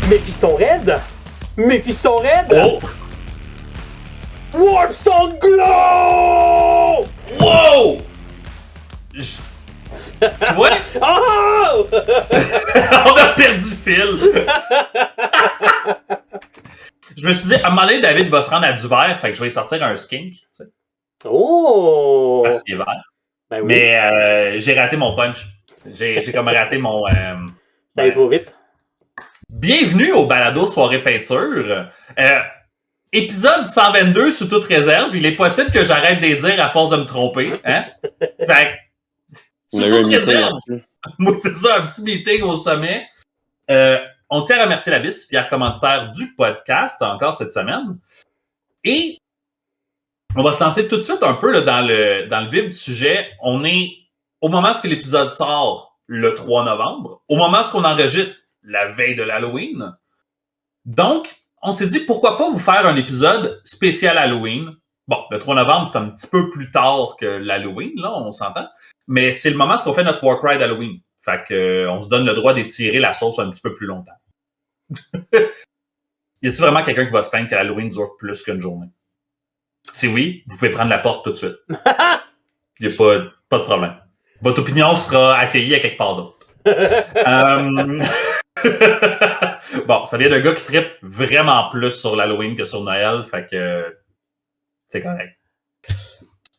Méphiston Red! Méphiston Red! Oh! Warpstone Glow! Wow! Tu vois? Oh! On a perdu Phil! Je me suis dit, à un moment donné, David va se rendre à du vert, fait que je vais sortir un skink. Tu sais, Oh! parce qu'il est vert. Ben oui, Mais j'ai raté mon punch. J'ai comme raté mon... ça allait trop vite. Bienvenue au balado Soirée Peinture. Épisode 122 sous toute réserve. Il est possible que j'arrête de les dire à force de me tromper. Hein? Fait sous toute réserve. Moi, c'est ça, un petit meeting au sommet. On tient à remercier la BIS, fier commanditaire du podcast, encore cette semaine. Et on va se lancer tout de suite un peu là, dans le vif du sujet. On est, au moment où l'épisode sort, le 3 novembre, au moment où on enregistre la veille de l'Halloween. Donc, on s'est dit, pourquoi pas vous faire un épisode spécial Halloween. Bon, le 3 novembre, c'est un petit peu plus tard que l'Halloween, là, on s'entend. Mais c'est le moment où on fait notre Walk Ride Halloween. Fait que, on se donne le droit d'étirer la sauce un petit peu plus longtemps. Y a-t-il vraiment quelqu'un qui va se plaindre que l'Halloween dure plus qu'une journée? Si oui, vous pouvez prendre la porte tout de suite. Y a pas de problème. Votre opinion sera accueillie à quelque part d'autre. Bon, ça vient d'un gars qui trippe vraiment plus sur l'Halloween que sur Noël, fait que c'est correct.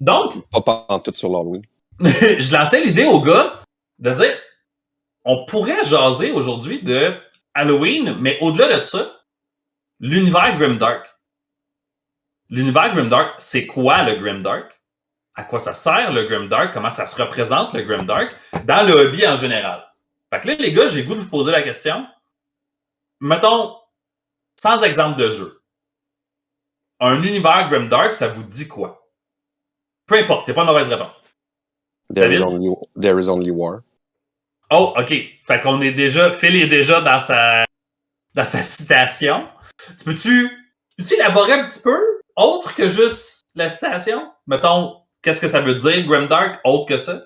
Donc, Pas pantoute sur l'Halloween. je lançais l'idée au gars de dire, on pourrait jaser aujourd'hui de Halloween, mais au-delà de ça, l'univers Grimdark. L'univers Grimdark, c'est quoi le Grimdark? À quoi ça sert le Grimdark? Comment ça se représente le Grimdark? Dans le hobby en général. Fait que là, les gars, j'ai le goût de vous poser la question. Mettons, sans exemple de jeu. Un univers Grimdark, ça vous dit quoi? Peu importe, il n'y a pas de mauvaise réponse. There is only war. Oh, OK. Fait qu'on est déjà... Phil est déjà dans sa citation. Peux-tu élaborer un petit peu, autre que juste la citation? Mettons, qu'est-ce que ça veut dire, Grimdark, autre que ça?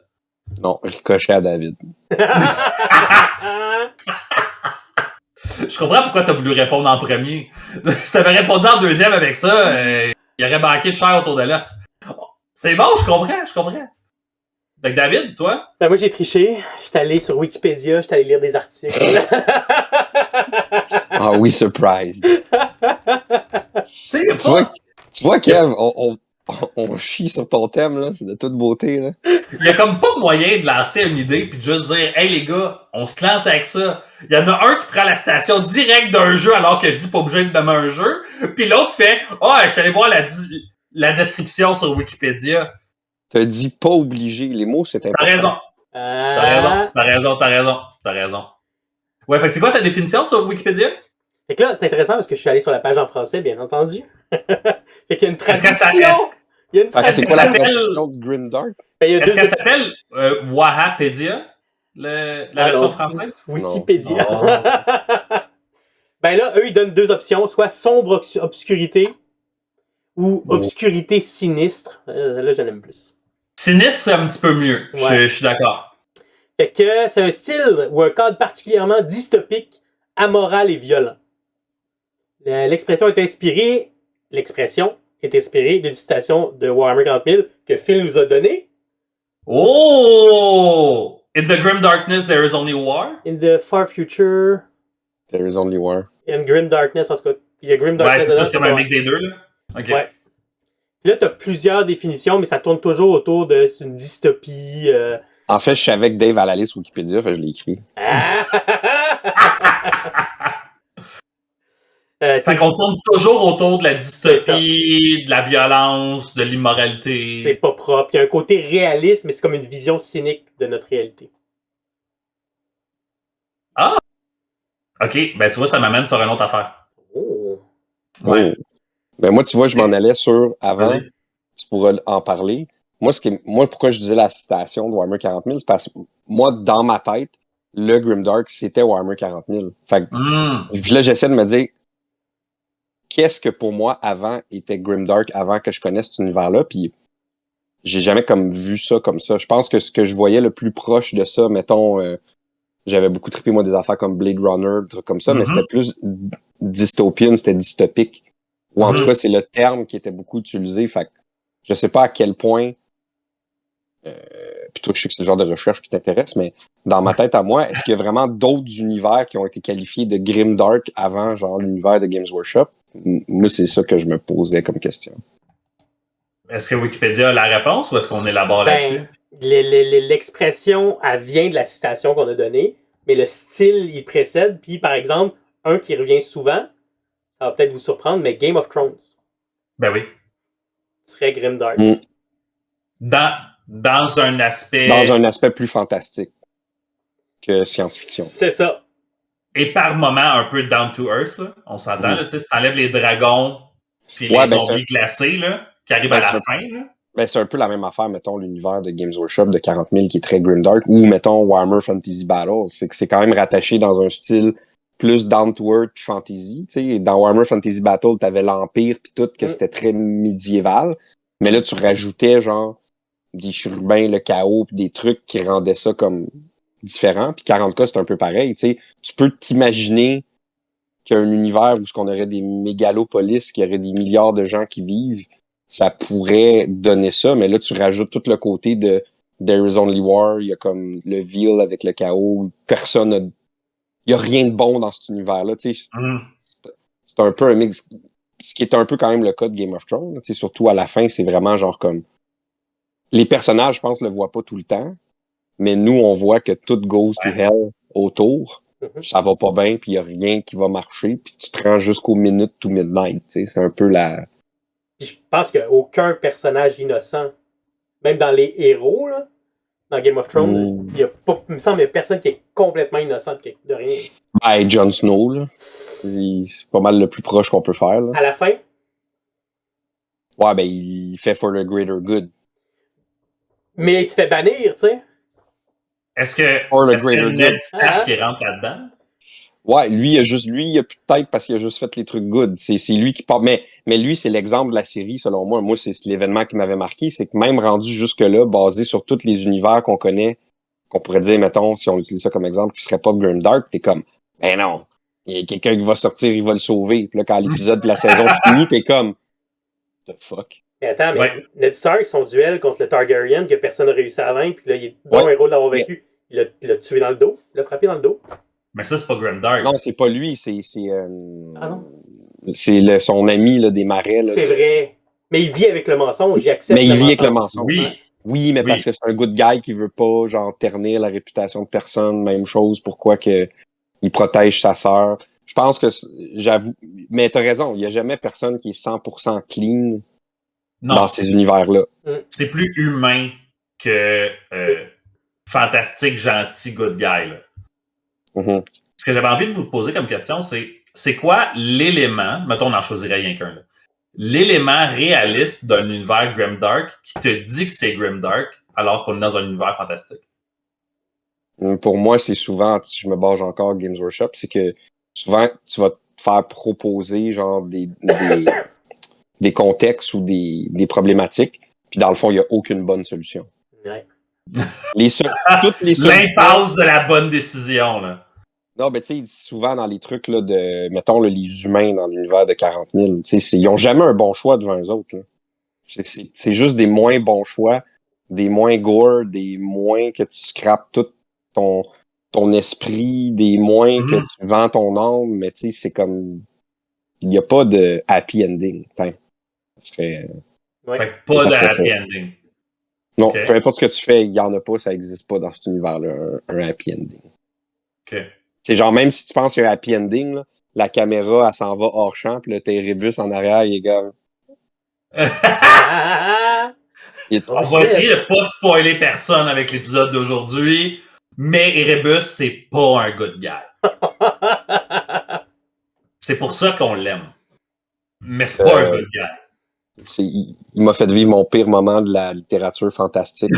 Non, ricochet à David. Je comprends pourquoi tu as voulu répondre en premier. Si tu avais répondu en deuxième avec ça, il y aurait manqué de chair autour de l'os. C'est bon, je comprends. Fait que David, toi? Ben moi j'ai triché, j'étais allé sur Wikipédia, j'étais allé lire des articles. Ah oui, surprise. Tu vois, Kev, on chie sur ton thème, là. C'est de toute beauté, là. Il y a comme pas moyen de lancer une idée puis de juste dire « Hey les gars, on se lance avec ça. » Il y en a un qui prend la citation directe d'un jeu alors que je dis pas obligé de nommer un jeu. Puis l'autre fait « Ah, je suis allé voir la description sur Wikipédia. » T'as dit pas obligé. Les mots, c'est important. T'as raison. Ouais, fait que c'est quoi ta définition sur Wikipédia? Fait que là, c'est intéressant parce que je suis allé sur la page en français, bien entendu. Fait qu'il y a une traduction. Il y a une traduction. C'est quoi la traduction de Grimdark? Est-ce qu'elle s'appelle Wahapédia, la version française? Wikipédia. Ben là, eux, ils donnent deux options, soit sombre obscurité ou obscurité sinistre. Là, j'en aime plus. Sinistre, c'est un petit peu mieux. Ouais. Je suis d'accord. Fait que c'est un style ou un cadre particulièrement dystopique, amoral et violent. L'expression est inspirée d'une citation de Warhammer 40 000 que Phil nous a donnée. Oh! In the grim darkness, there is only war? In the far future... There is only war. In grim darkness, en tout cas. Il y a grim darkness. Ouais, c'est ça, c'est comme un mix des deux, là. OK. Ouais. Puis là, t'as plusieurs définitions, mais ça tourne toujours autour de c'est une dystopie... En fait, je savais que Dave allait aller sur Wikipédia, fait que je l'ai écrit. Fait qu'on tourne toujours autour de la dystopie, de la violence, de l'immoralité. C'est pas propre. Il y a un côté réaliste, mais c'est comme une vision cynique de notre réalité. Ah! OK, ben tu vois, ça m'amène sur une autre affaire. Oh! Ouais. Ben moi, tu vois, je m'en allais sur avant. Vas-y. Tu pourras en parler. Moi, pourquoi je disais la citation de Warhammer 40 000, c'est parce que moi, dans ma tête, le Grimdark, c'était Warhammer 40 000. Fait que, puis là, j'essaie de me dire, qu'est-ce que pour moi, avant, était Grimdark, avant que je connaisse cet univers-là, puis j'ai jamais comme vu ça comme ça. Je pense que ce que je voyais le plus proche de ça, mettons, j'avais beaucoup trippé, moi, des affaires comme Blade Runner, des trucs comme ça, mais c'était plus dystopian, c'était dystopique. Ou en tout cas, c'est le terme qui était beaucoup utilisé. Fait que je sais pas à quel point, puis toi, je sais que c'est le genre de recherche qui t'intéresse, mais dans ma tête à moi, est-ce qu'il y a vraiment d'autres univers qui ont été qualifiés de grimdark avant, genre, l'univers de Games Workshop? Moi, c'est ça que je me posais comme question. Est-ce que Wikipédia a la réponse ou est-ce qu'on élabore là-dessus? L'expression, elle vient de la citation qu'on a donnée, mais le style, il précède. Puis, par exemple, un qui revient souvent, ça va peut-être vous surprendre, mais Game of Thrones. Ben oui. Serait grimdark. Dans un aspect... Dans un aspect plus fantastique que science-fiction. C'est ça. Et par moment, un peu down to earth, là. On s'entend, là, tu sais, si t'enlèves les dragons puis les zombies glacés, là, qui arrivent à la fin, là. Ben, c'est un peu la même affaire, mettons, l'univers de Games Workshop de 40 000 qui est très grimdark, ou, mettons, Warhammer Fantasy Battle. C'est que c'est quand même rattaché dans un style plus down to earth puis fantasy, tu sais. Dans Warhammer Fantasy Battle, t'avais l'Empire puis tout, que c'était très médiéval. Mais là, tu rajoutais, genre, des chérubins, le chaos puis des trucs qui rendaient ça comme différent. Puis 40K, c'est un peu pareil, tu sais. Tu peux t'imaginer qu'il y a un univers où on aurait des mégalopolis, qu'il y aurait des milliards de gens qui vivent, ça pourrait donner ça, mais là, tu rajoutes tout le côté de There is only war, il y a comme le Veil avec le chaos, personne a... Il y a rien de bon dans cet univers-là, tu sais. C'est un peu un mix, ce qui est un peu quand même le cas de Game of Thrones, tu sais, surtout à la fin, c'est vraiment genre comme... Les personnages, je pense, le voient pas tout le temps, mais nous, on voit que tout goes to hell autour, ça va pas bien, puis il y a rien qui va marcher, puis tu te rends jusqu'au minute to midnight, tu sais, c'est un peu la... Puis je pense qu'il n'y a aucun personnage innocent. Même dans les héros, là, dans Game of Thrones, il me semble qu'il n'y a personne qui est complètement innocent de rien. Ben, Jon Snow, là. C'est pas mal le plus proche qu'on peut faire, là. À la fin? Ouais, ben, il fait for the greater good. Mais il se fait bannir, tu sais. Est-ce que Ned Stark qui rentre là-dedans? Ouais, lui, il a plus de tête parce qu'il a juste fait les trucs good. C'est lui qui part. Mais lui, c'est l'exemple de la série, selon moi. Moi, c'est l'événement qui m'avait marqué. C'est que même rendu jusque-là, basé sur tous les univers qu'on connaît, qu'on pourrait dire, mettons, si on utilise ça comme exemple, qui serait pas grimdark, t'es comme, ben non, il y a quelqu'un qui va sortir, il va le sauver. Puis là, quand l'épisode de la saison finit, t'es comme, the fuck. Mais attends, Ned Stark, son duel contre le Targaryen, que personne n'a réussi à vaincre, puis là, il est bon héros de l'avoir vaincu. Il l'a tué dans le dos, il l'a frappé dans le dos. Mais ça, c'est pas grimdark. Non, c'est pas lui, c'est ah non? C'est son ami là, des marais. Là, c'est vrai. Mais il vit avec le mensonge, j'accepte. Mais il vit avec le mensonge. Oui, mais parce que c'est un good guy qui veut pas genre ternir la réputation de personne. Même chose, pourquoi que il protège sa sœur. Je pense que, j'avoue, mais t'as raison, il y a jamais personne qui est 100% clean dans ces univers-là. C'est plus humain que fantastique, gentil, good guy. Là. Ce que j'avais envie de vous poser comme question, c'est quoi l'élément, mettons on en choisirait rien qu'un, là, l'élément réaliste d'un univers grimdark qui te dit que c'est grimdark alors qu'on est dans un univers fantastique? Pour moi, c'est souvent, si je me base encore Games Workshop, c'est que souvent, tu vas te faire proposer genre des contextes ou des problématiques, puis dans le fond, il n'y a aucune bonne solution. Ouais. Toutes les solutions... L'impasse de la bonne décision, là. Non, mais tu sais, souvent dans les trucs là, de, mettons, là, les humains dans l'univers de 40 000, ils n'ont jamais un bon choix devant eux autres. Là. C'est juste des moins bons choix, des moins gore, des moins que tu scrapes tout ton esprit, des moins que tu vends ton âme, mais tu sais, c'est comme... Il n'y a pas de happy ending. Ça serait... Fait que pas de happy ending. Non, peu importe ce que tu fais, il n'y en a pas, ça n'existe pas dans cet univers-là, un happy ending. C'est genre, même si tu penses qu'il y a un happy ending, là, la caméra, elle s'en va hors champ, puis le Erebus en arrière, il est comme... On va essayer de pas spoiler personne avec l'épisode d'aujourd'hui, mais Erebus, c'est pas un good guy. C'est pour ça qu'on l'aime. Mais c'est pas un good guy. Il m'a fait vivre mon pire moment de la littérature fantastique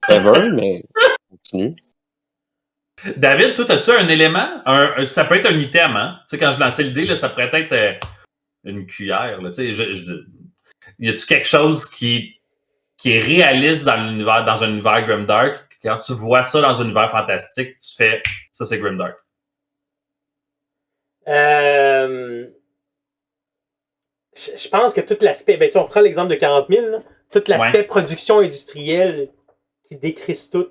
ever, mais continue. David, toi, as-tu un élément? Ça peut être un item, hein? Tu sais, quand je lançais l'idée, là, ça pourrait être une cuillère. Là, tu sais, y a-tu quelque chose qui est réaliste dans un univers grimdark Quand tu vois ça dans un univers fantastique, tu fais ça, c'est Grimdark. Je pense que tout l'aspect. Ben, si on reprend l'exemple de 40 000, là, tout l'aspect production industrielle qui décrisse tout.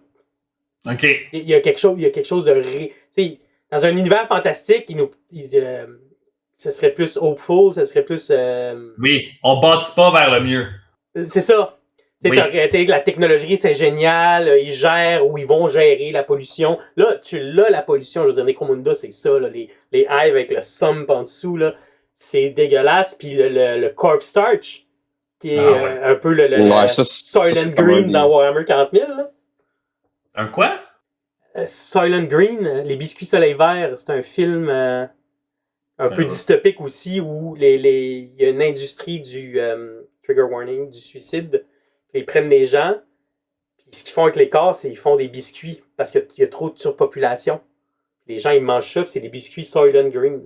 OK. Il y a quelque chose de. Dans un univers fantastique, ce serait plus hopeful, ce serait plus. Oui, on bâtit pas vers le mieux. C'est ça. Oui. La technologie, c'est génial. Ils gèrent ou ils vont gérer la pollution. Là, tu l'as, la pollution. Je veux dire, Necromunda, c'est ça. Là, les hives avec le sump en dessous, là, c'est dégueulasse. Puis le Corpse Starch, qui est un peu le Soylent Green dans Warhammer 40 000. Là. Un quoi? Soylent Green, les biscuits soleil vert. C'est un film un peu dystopique aussi où il y a une industrie du trigger warning, du suicide. Ils prennent les gens, puis ce qu'ils font avec les corps, c'est qu'ils font des biscuits parce qu'il y a trop de surpopulation. Les gens, ils mangent ça, puis c'est des biscuits Soylent Green.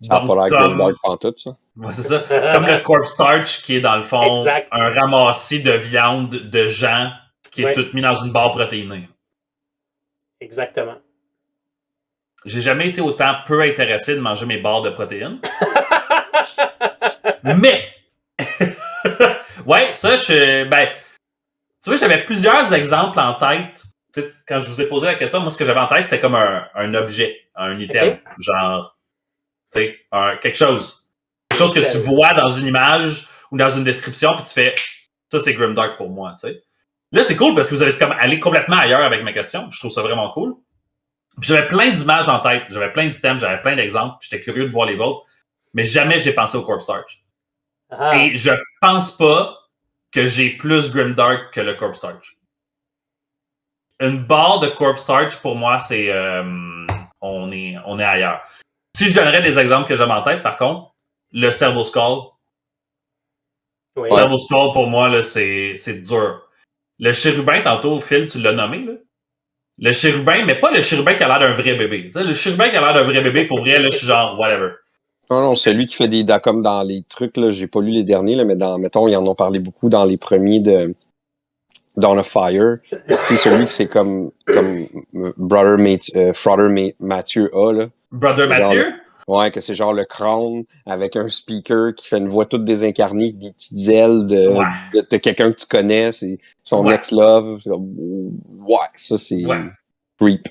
Ça n'a pas l'air Grimdark pantoute, ça. Ouais, c'est ça. Comme le Corpse Starch, qui est dans le fond un ramassis de viande de gens qui est tout mis dans une barre protéinée. Exactement. J'ai jamais été autant peu intéressé de manger mes barres de protéines. Mais... ouais, ça, tu vois, j'avais plusieurs exemples en tête. Tu sais, quand je vous ai posé la question, moi, ce que j'avais en tête, c'était comme un objet, un item. Genre, tu sais, quelque chose. Quelque chose que tu vois dans une image ou dans une description, puis tu fais, ça, c'est Grimdark pour moi, tu sais. Là, c'est cool parce que vous avez comme allé complètement ailleurs avec ma question. Je trouve ça vraiment cool. Puis j'avais plein d'images en tête, j'avais plein d'items, j'avais plein d'exemples, j'étais curieux de voir les vôtres, mais jamais j'ai pensé au Corpse Starch. Et je pense pas que j'ai plus Grimdark que le Corpse Starch. Une barre de Corpse Starch, pour moi, c'est... on est ailleurs. Si je donnerais des exemples que j'avais en tête, par contre, le Servo Skull. Oui. Le Servo Skull, pour moi, là, c'est dur. Le chérubin, tantôt, Phil, tu l'as nommé, là. Le chérubin, mais pas le chérubin qui a l'air d'un vrai bébé. Tu sais, le chérubin qui a l'air d'un vrai bébé, pour vrai, là, je suis genre, whatever. Non, celui qui fait comme dans les trucs, là, j'ai pas lu les derniers, là, mais mettons, ils en ont parlé beaucoup dans les premiers de Dawn of Fire. C'est celui qui c'est comme Frother Mathieu A, là. Brother Mathieu? Ouais, que c'est genre le crâne avec un speaker qui fait une voix toute désincarnée, avec des petites ailes de quelqu'un que tu connais, c'est son ex-love. Ouais, ça c'est creep.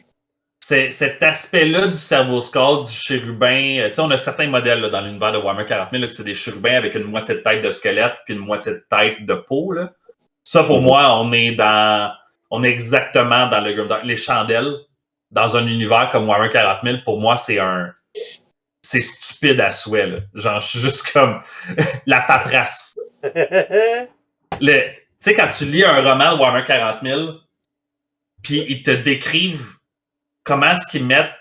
Cet aspect-là du Servo Skull, du chérubin, tu sais, on a certains modèles là, dans l'univers de Warhammer 40 000, là, que c'est des chérubins avec une moitié de tête de squelette puis une moitié de tête de peau. Là. Ça, pour moi, on est exactement dans le Grimdark. Les chandelles, dans un univers comme Warhammer 40 000, pour moi, c'est stupide à souhait. Là. Genre, je suis juste comme la paperasse. Tu sais, quand tu lis un roman de Warhammer 40 000, puis ils te décrivent comment est-ce qu'ils mettent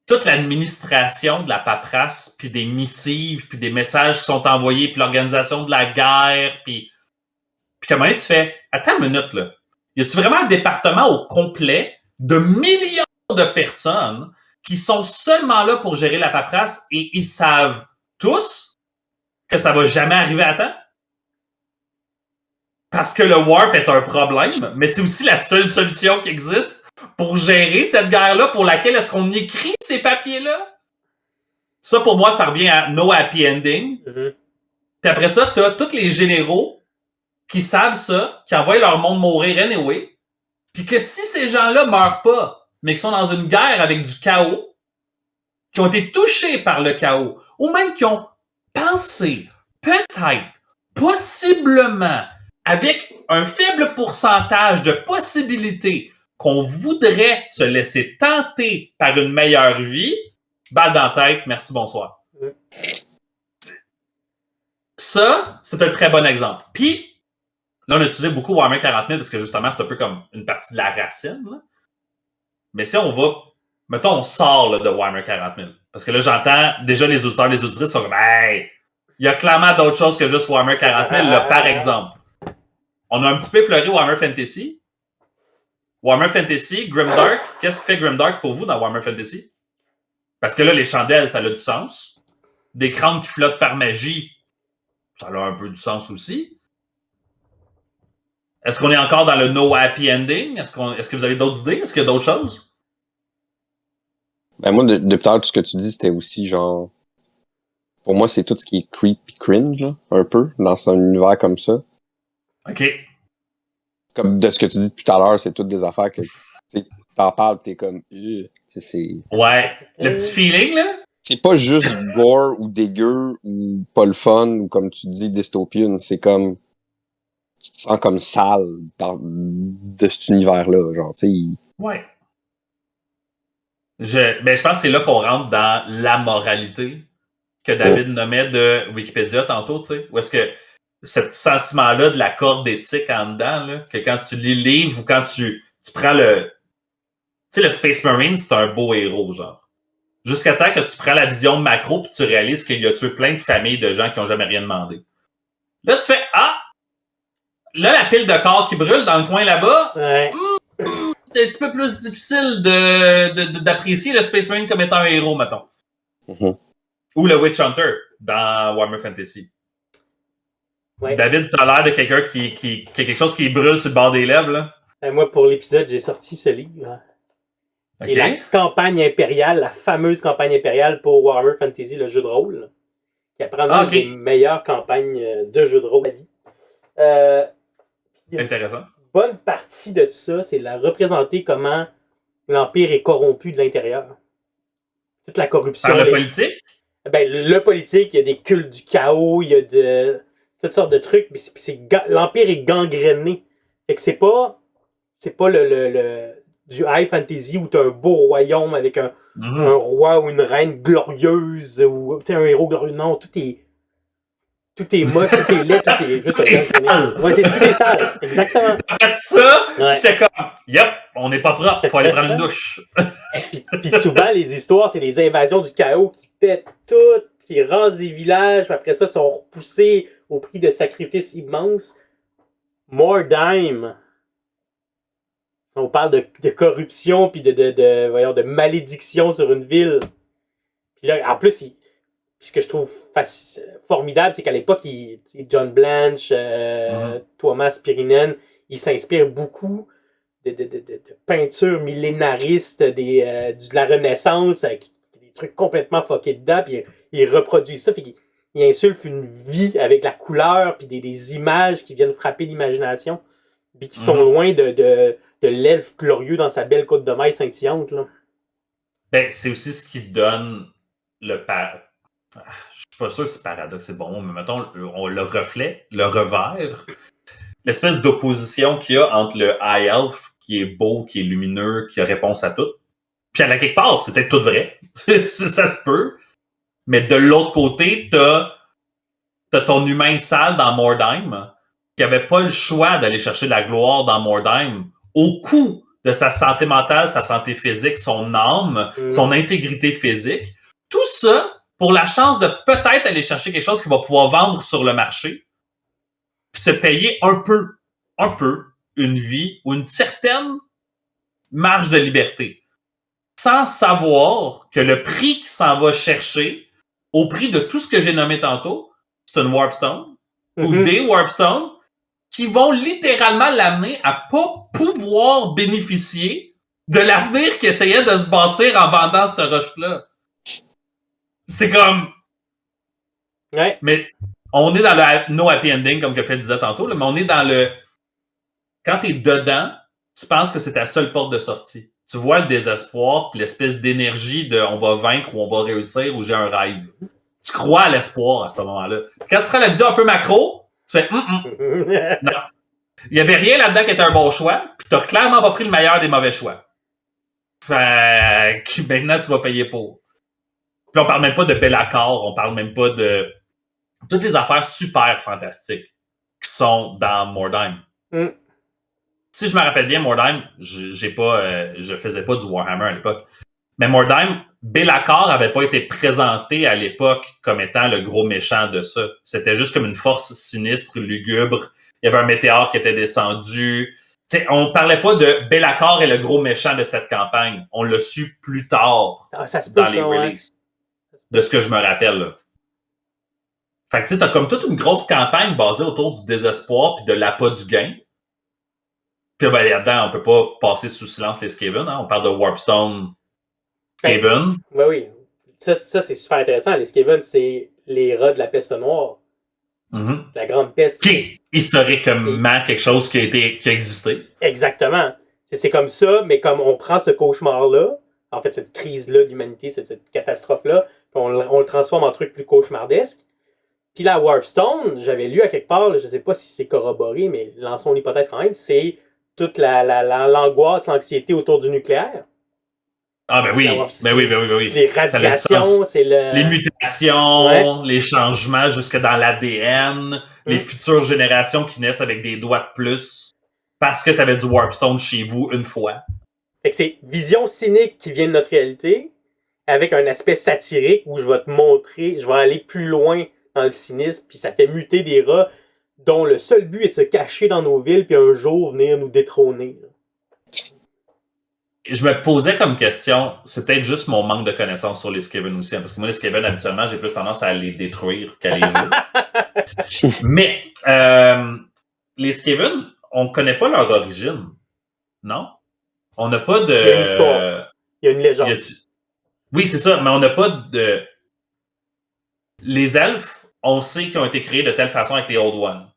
toute l'administration de la paperasse, puis des missives, puis des messages qui sont envoyés, puis l'organisation de la guerre, puis comment tu fais, attends une minute, là. Y a-tu vraiment un département au complet de millions de personnes qui sont seulement là pour gérer la paperasse et ils savent tous que ça va jamais arriver à temps? Parce que le warp est un problème, mais c'est aussi la seule solution qui existe pour gérer cette guerre-là, pour laquelle est-ce qu'on écrit ces papiers-là? Ça, pour moi, ça revient à no happy ending. Mm-hmm. Puis après ça, t'as tous les généraux qui savent ça, qui envoient leur monde mourir anyway, puis que si ces gens-là meurent pas, mais qui sont dans une guerre avec du chaos, qui ont été touchés par le chaos, ou même qui ont pensé, peut-être, possiblement, avec un faible pourcentage de possibilités qu'on voudrait se laisser tenter par une meilleure vie, balle dans la tête, merci, bonsoir. Ça, c'est un très bon exemple. Puis, là, on a utilisé beaucoup Warhammer 40 000 parce que justement, c'est un peu comme une partie de la racine. Là. Mais si on va, mettons, on sort là, de Warhammer 40 000. Parce que là, j'entends déjà les auditeurs, les auditrices sont comme, hey, il y a clairement d'autres choses que juste Warhammer 40 000. Là, par exemple, on a un petit peu effleuré Warhammer Fantasy. Warhammer Fantasy, Grimdark, qu'est-ce qui fait Grimdark pour vous dans Warhammer Fantasy? Parce que là, les chandelles, ça a du sens. Des crânes qui flottent par magie, ça a un peu du sens aussi. Est-ce qu'on est encore dans le no happy ending? Est-ce que vous avez d'autres idées? Est-ce qu'il y a d'autres choses? Ben moi, depuis tout à l'heure, tout ce que tu dis, c'était aussi genre... Pour moi, c'est tout ce qui est creep et cringe, là, un peu, dans un univers comme ça. OK. Comme de ce que tu dis depuis tout à l'heure, c'est toutes des affaires que t'en parles, t'es comme... c'est... Ouais. Le petit feeling, là? C'est pas juste gore ou dégueu ou pas le fun ou comme tu dis, dystopian. C'est comme... Tu te sens comme sale de cet univers-là, genre, tu sais. Ouais. Je pense que c'est là qu'on rentre dans la moralité que David nommait de Wikipédia tantôt, tu sais. Où est-ce que ce petit sentiment-là de la corde éthique en dedans, là, que quand tu lis le livre ou quand tu prends le... Tu sais, le Space Marine, c'est un beau héros, genre. Jusqu'à temps que tu prends la vision macro puis tu réalises qu'il a tué plein de familles de gens qui n'ont jamais rien demandé. Là, tu fais « Ah! Là, la pile de corps qui brûle dans le coin là-bas, c'est un petit peu plus difficile d'apprécier le Space Marine comme étant un héros, mettons. » Ou le Witch Hunter dans Warhammer Fantasy. Ouais. David, tu as l'air de quelqu'un qui a quelque chose qui brûle sur le bord des lèvres, là. Moi, pour l'épisode, j'ai sorti ce livre. Okay. Et la campagne impériale, la fameuse campagne impériale pour Warhammer Fantasy, le jeu de rôle, qui apprend une des meilleures campagnes de jeu de rôle à vie. Intéressant. Bonne partie de tout ça, c'est la représenter comment l'Empire est corrompu de l'intérieur. Toute la corruption. Par le politique? Ben, le politique, il y a des cultes du chaos, il y a toutes sortes de trucs, mais l'Empire est gangréné. Fait que c'est pas du high fantasy où t'as un beau royaume avec un roi ou une reine glorieuse ou un héros glorieux. Non, tout est moche, tout est laid, tout est juste... Tout est sale! Ouais, tout est sale, exactement. T'as fait ça, j'étais comme, yep, on n'est pas propre, il faut aller prendre une douche. puis souvent, les histoires, c'est les invasions du chaos qui pètent tout, qui rasent des villages, puis après ça, sont repoussés au prix de sacrifices immenses. Mordheim. On parle de corruption, puis de malédiction sur une ville. Puis là, en plus, ce que je trouve formidable, c'est qu'à l'époque, John Blanche, Thomas Pirinen, ils s'inspirent beaucoup de peintures millénaristes de la Renaissance, avec des trucs complètement fuckés dedans, puis ils reproduisent ça, puis ils insufflent une vie avec la couleur, puis des images qui viennent frapper l'imagination, puis qui sont loin de l'elfe glorieux dans sa belle côte de maille scintillante. Là. Ben, c'est aussi ce qui donne je suis pas sûr que c'est paradoxe, c'est bon, mais mettons, le reflet, le revers, l'espèce d'opposition qu'il y a entre le High Elf, qui est beau, qui est lumineux, qui a réponse à tout. Puis à la quelque part, c'est peut-être tout vrai. Ça se peut. Mais de l'autre côté, t'as ton humain sale dans Mordheim, qui avait pas le choix d'aller chercher de la gloire dans Mordheim au coût de sa santé mentale, sa santé physique, son âme, son intégrité physique. Tout ça pour la chance de peut-être aller chercher quelque chose qu'il va pouvoir vendre sur le marché, puis se payer un peu, une vie ou une certaine marge de liberté, sans savoir que le prix qu'il s'en va chercher, au prix de tout ce que j'ai nommé tantôt, c'est une Warpstone, ou des Warpstones, qui vont littéralement l'amener à pas pouvoir bénéficier de l'avenir qu'il essayait de se bâtir en vendant cette roche-là. C'est comme... Ouais. Mais on est dans le no happy ending, comme que Fred disait tantôt, là, mais on est dans le... Quand t'es dedans, tu penses que c'est ta seule porte de sortie. Tu vois le désespoir puis l'espèce d'énergie de on va vaincre ou on va réussir ou j'ai un rêve. Tu crois à l'espoir à ce moment-là. Quand tu prends la vision un peu macro, tu fais non. Il n'y avait rien là-dedans qui était un bon choix, puis tu n'as clairement pas pris le meilleur des mauvais choix. Fait que maintenant, tu vas payer pour. Puis on parle même pas de Be'lakor, on parle même pas de toutes les affaires super fantastiques qui sont dans Mordheim. Si je me rappelle bien, Mordheim, je faisais pas du Warhammer à l'époque. Mais Mordheim, Be'lakor avait pas été présenté à l'époque comme étant le gros méchant de ça. C'était juste comme une force sinistre, lugubre. Il y avait un météore qui était descendu. T'sais, on parlait pas de Be'lakor et le gros méchant de cette campagne. On l'a su plus tard dans les releases. De ce que je me rappelle. Là. Fait que tu sais, t'as comme toute une grosse campagne basée autour du désespoir puis de l'appât du gain. Puis là-dedans, on peut pas passer sous silence les Skaven. Hein? On parle de Warpstone Skaven. Oui. Ça, c'est super intéressant. Les Skaven, c'est les rats de la peste noire. Mm-hmm. La grande peste. Qui est historiquement quelque chose qui a existé. Exactement. C'est comme ça, mais comme on prend ce cauchemar-là, en fait, cette crise-là de l'humanité, cette catastrophe-là, on le transforme en truc plus cauchemardesque. Puis la Warpstone, j'avais lu à quelque part, je sais pas si c'est corroboré, mais lançons l'hypothèse quand même, c'est toute l'angoisse, l'anxiété autour du nucléaire. Ah ben oui, oui. Les radiations, c'est les mutations, les changements jusque dans l'ADN, les futures générations qui naissent avec des doigts de plus parce que tu avais du Warpstone chez vous une fois. Fait que c'est vision cynique qui vient de notre réalité, avec un aspect satirique où je vais te montrer, je vais aller plus loin dans le cynisme, puis ça fait muter des rats dont le seul but est de se cacher dans nos villes, puis un jour venir nous détrôner. Je me posais comme question, c'est peut-être juste mon manque de connaissances sur les Skaven aussi, hein, parce que moi, les Skaven, habituellement, j'ai plus tendance à les détruire qu'à les jouer. Mais les Skaven, on ne connaît pas leur origine, non? On n'a pas de... Il y a une histoire. Il y a une légende. Oui, c'est ça, mais on n'a pas de... Les elfes, on sait qu'ils ont été créés de telle façon avec les Old Ones.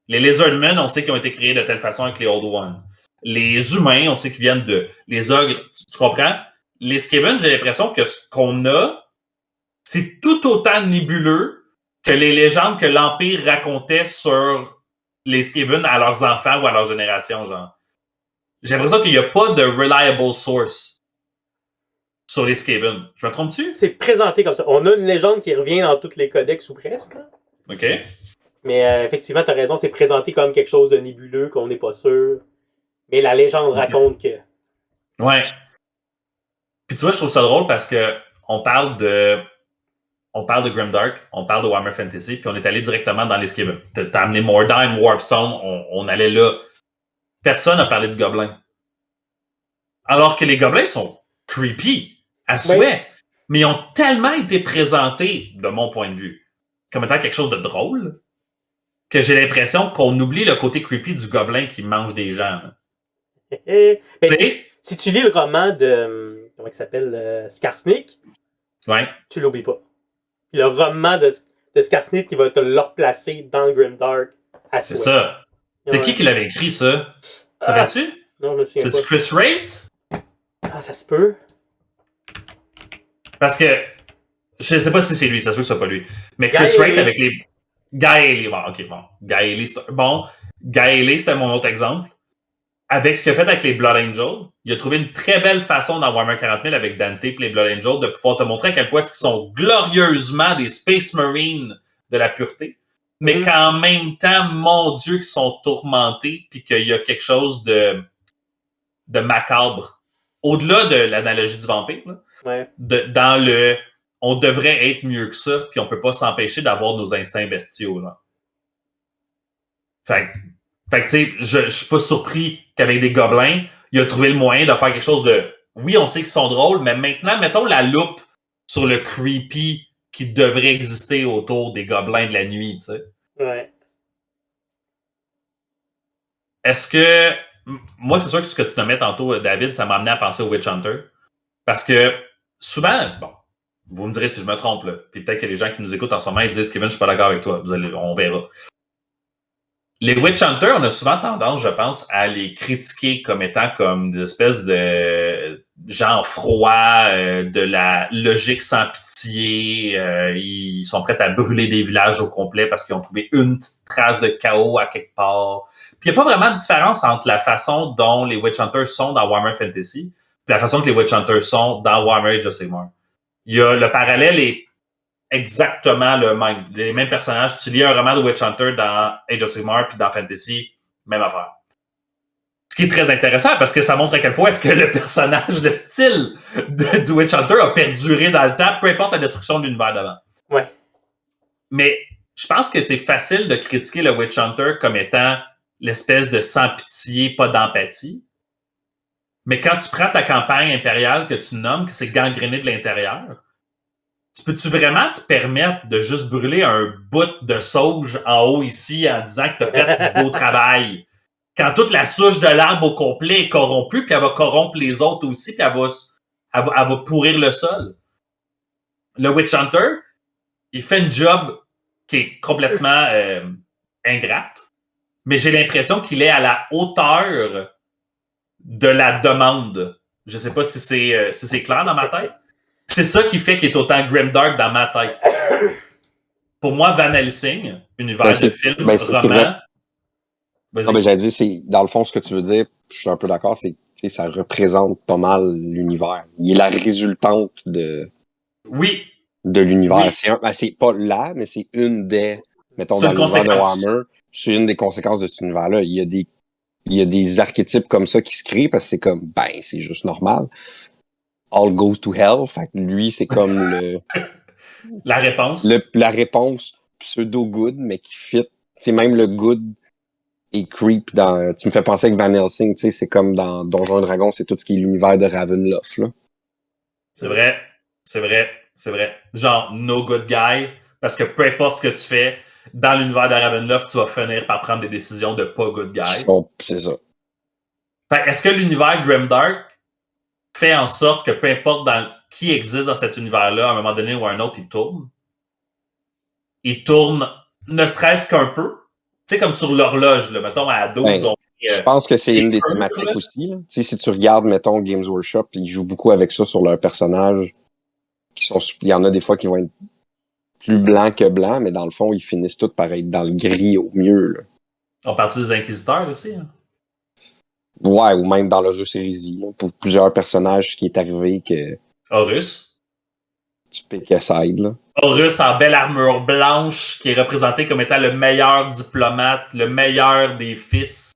Les Lizardmen, on sait qu'ils ont été créés de telle façon avec les Old Ones. Les humains, on sait qu'ils viennent de... Les ogres, tu comprends? Les Skaven, j'ai l'impression que ce qu'on a, c'est tout autant nébuleux que les légendes que l'Empire racontait sur les Skaven à leurs enfants ou à leur génération, genre. J'ai l'impression qu'il n'y a pas de reliable source sur les Skaven. Je me trompe-tu? C'est présenté comme ça. On a une légende qui revient dans tous les codex ou presque. Là. OK. Mais effectivement, tu as raison, c'est présenté comme quelque chose de nébuleux, qu'on n'est pas sûr. Mais la légende raconte que... Ouais. Puis tu vois, je trouve ça drôle parce que on parle de Grimdark, on parle de Warhammer Fantasy, puis on est allé directement dans les Skaven. T'as amené Mordheim, Warpstone, on allait là. Personne n'a parlé de gobelins. Alors que les gobelins sont creepy, à souhait. Mais ils ont tellement été présentés, de mon point de vue, comme étant quelque chose de drôle, que j'ai l'impression qu'on oublie le côté creepy du gobelin qui mange des gens. Ben, si tu lis le roman de... Comment il s'appelle? Skarsnik, tu l'oublies pas. Le roman de Skarsnik qui va te le replacer dans le Grimdark. C'est ça. C'est qui l'avait écrit, ça? Savais-tu? Non, je me souviens pas. C'est-tu Chris Wright? Ah, ça se peut. Parce que je sais pas si c'est lui, ça se peut que ce soit pas lui. Mais Chris Wright avec les... Guy Haley. Bon, OK, bon. Guy Haley, Guy Haley, c'était mon autre exemple. Avec ce qu'il a fait avec les Blood Angels, il a trouvé une très belle façon dans Warhammer 40 000 avec Dante et les Blood Angels de pouvoir te montrer à quel point ils sont glorieusement des Space Marines de la pureté, mais qu'en même temps, mon Dieu, qu'ils sont tourmentés puis qu'il y a quelque chose de macabre. Au-delà de l'analogie du vampire, là, dans le « on devrait être mieux que ça puis on peut pas s'empêcher d'avoir nos instincts bestiaux. » là. Fait que tu sais, je suis pas surpris qu'avec des gobelins, il a trouvé le moyen de faire quelque chose de... Oui, on sait qu'ils sont drôles, mais maintenant, mettons la loupe sur le creepy qui devrait exister autour des gobelins de la nuit, tu sais. Ouais. Est-ce que... Moi, c'est sûr que ce que tu nommais tantôt, David, ça m'a amené à penser au Witch Hunter. Parce que souvent, bon, vous me direz si je me trompe, là, puis peut-être que les gens qui nous écoutent en ce moment, ils disent « Kevin, je suis pas d'accord avec toi. » On verra. Les Witch Hunters, on a souvent tendance, je pense, à les critiquer comme étant comme des espèces de gens froids, de la logique sans pitié. Ils sont prêts à brûler des villages au complet parce qu'ils ont trouvé une petite trace de chaos à quelque part. Puis il n'y a pas vraiment de différence entre la façon dont les Witch Hunters sont dans Warhammer Fantasy et la façon que les Witch Hunters sont dans Warhammer Age of Sigmar. Le parallèle est exactement le même. Les mêmes personnages. Tu lis un roman de Witch Hunter dans Age of Sigmar puis dans Fantasy, même affaire. Ce qui est très intéressant parce que ça montre à quel point est-ce que le personnage, le style du Witch Hunter a perduré dans le temps, peu importe la destruction de l'univers d'avant. Ouais. Mais je pense que c'est facile de critiquer le Witch Hunter comme étant l'espèce de sans-pitié, pas d'empathie. Mais quand tu prends ta campagne impériale que tu nommes, que c'est gangréné de l'intérieur, peux-tu vraiment te permettre de juste brûler un bout de sauge en haut ici en disant que tu as fait du beau travail? quand toute la souche de l'arbre au complet est corrompue, puis elle va corrompre les autres aussi, puis elle va pourrir le sol. Le Witch Hunter, il fait une job qui est complètement ingrate, mais j'ai l'impression qu'il est à la hauteur de la demande. Je sais pas si c'est clair dans ma tête. C'est ça qui fait qu'il est autant grimdark dans ma tête. Pour moi, Van Helsing, univers de film, roman... Non, mais j'allais dire, c'est, dans le fond, ce que tu veux dire, je suis un peu d'accord, c'est que ça représente pas mal l'univers. Il est la résultante de l'univers. Oui. C'est pas là, mais c'est une des, mettons, dans l'univers de Warhammer, c'est une des conséquences de cet univers-là. Il y a des archétypes comme ça qui se créent parce que c'est comme, c'est juste normal. All goes to hell. Fait que lui, c'est comme la réponse. La réponse pseudo-good, mais qui fit. C'est même le good et creep dans... Tu me fais penser avec Van Helsing, tu sais, c'est comme dans Donjons et Dragons, c'est tout ce qui est l'univers de Ravenloft, là. C'est vrai. Genre, no good guy, parce que peu importe ce que tu fais, dans l'univers de Ravenloft, tu vas finir par prendre des décisions de pas good guy. C'est ça. Fait, est-ce que l'univers Grimdark fait en sorte que peu importe qui existe dans cet univers-là, à un moment donné ou à un autre, il tourne ne serait-ce qu'un peu? Tu sais, comme sur l'horloge, là, mettons, à 12, je pense que c'est une des thématiques aussi. Tu sais, si tu regardes, mettons, Games Workshop, ils jouent beaucoup avec ça sur leurs personnages. Il y en a des fois qui vont être plus blancs que blancs, mais dans le fond, ils finissent tous par être dans le gris au mieux. Là. On parle des Inquisiteurs aussi? Hein? Ouais, ou même dans l'Horus Hérésie. Pour plusieurs personnages, ce qui est arrivé que... Horus? Tu piques à side, là. Horus en belle armure blanche, qui est représenté comme étant le meilleur diplomate, le meilleur des fils.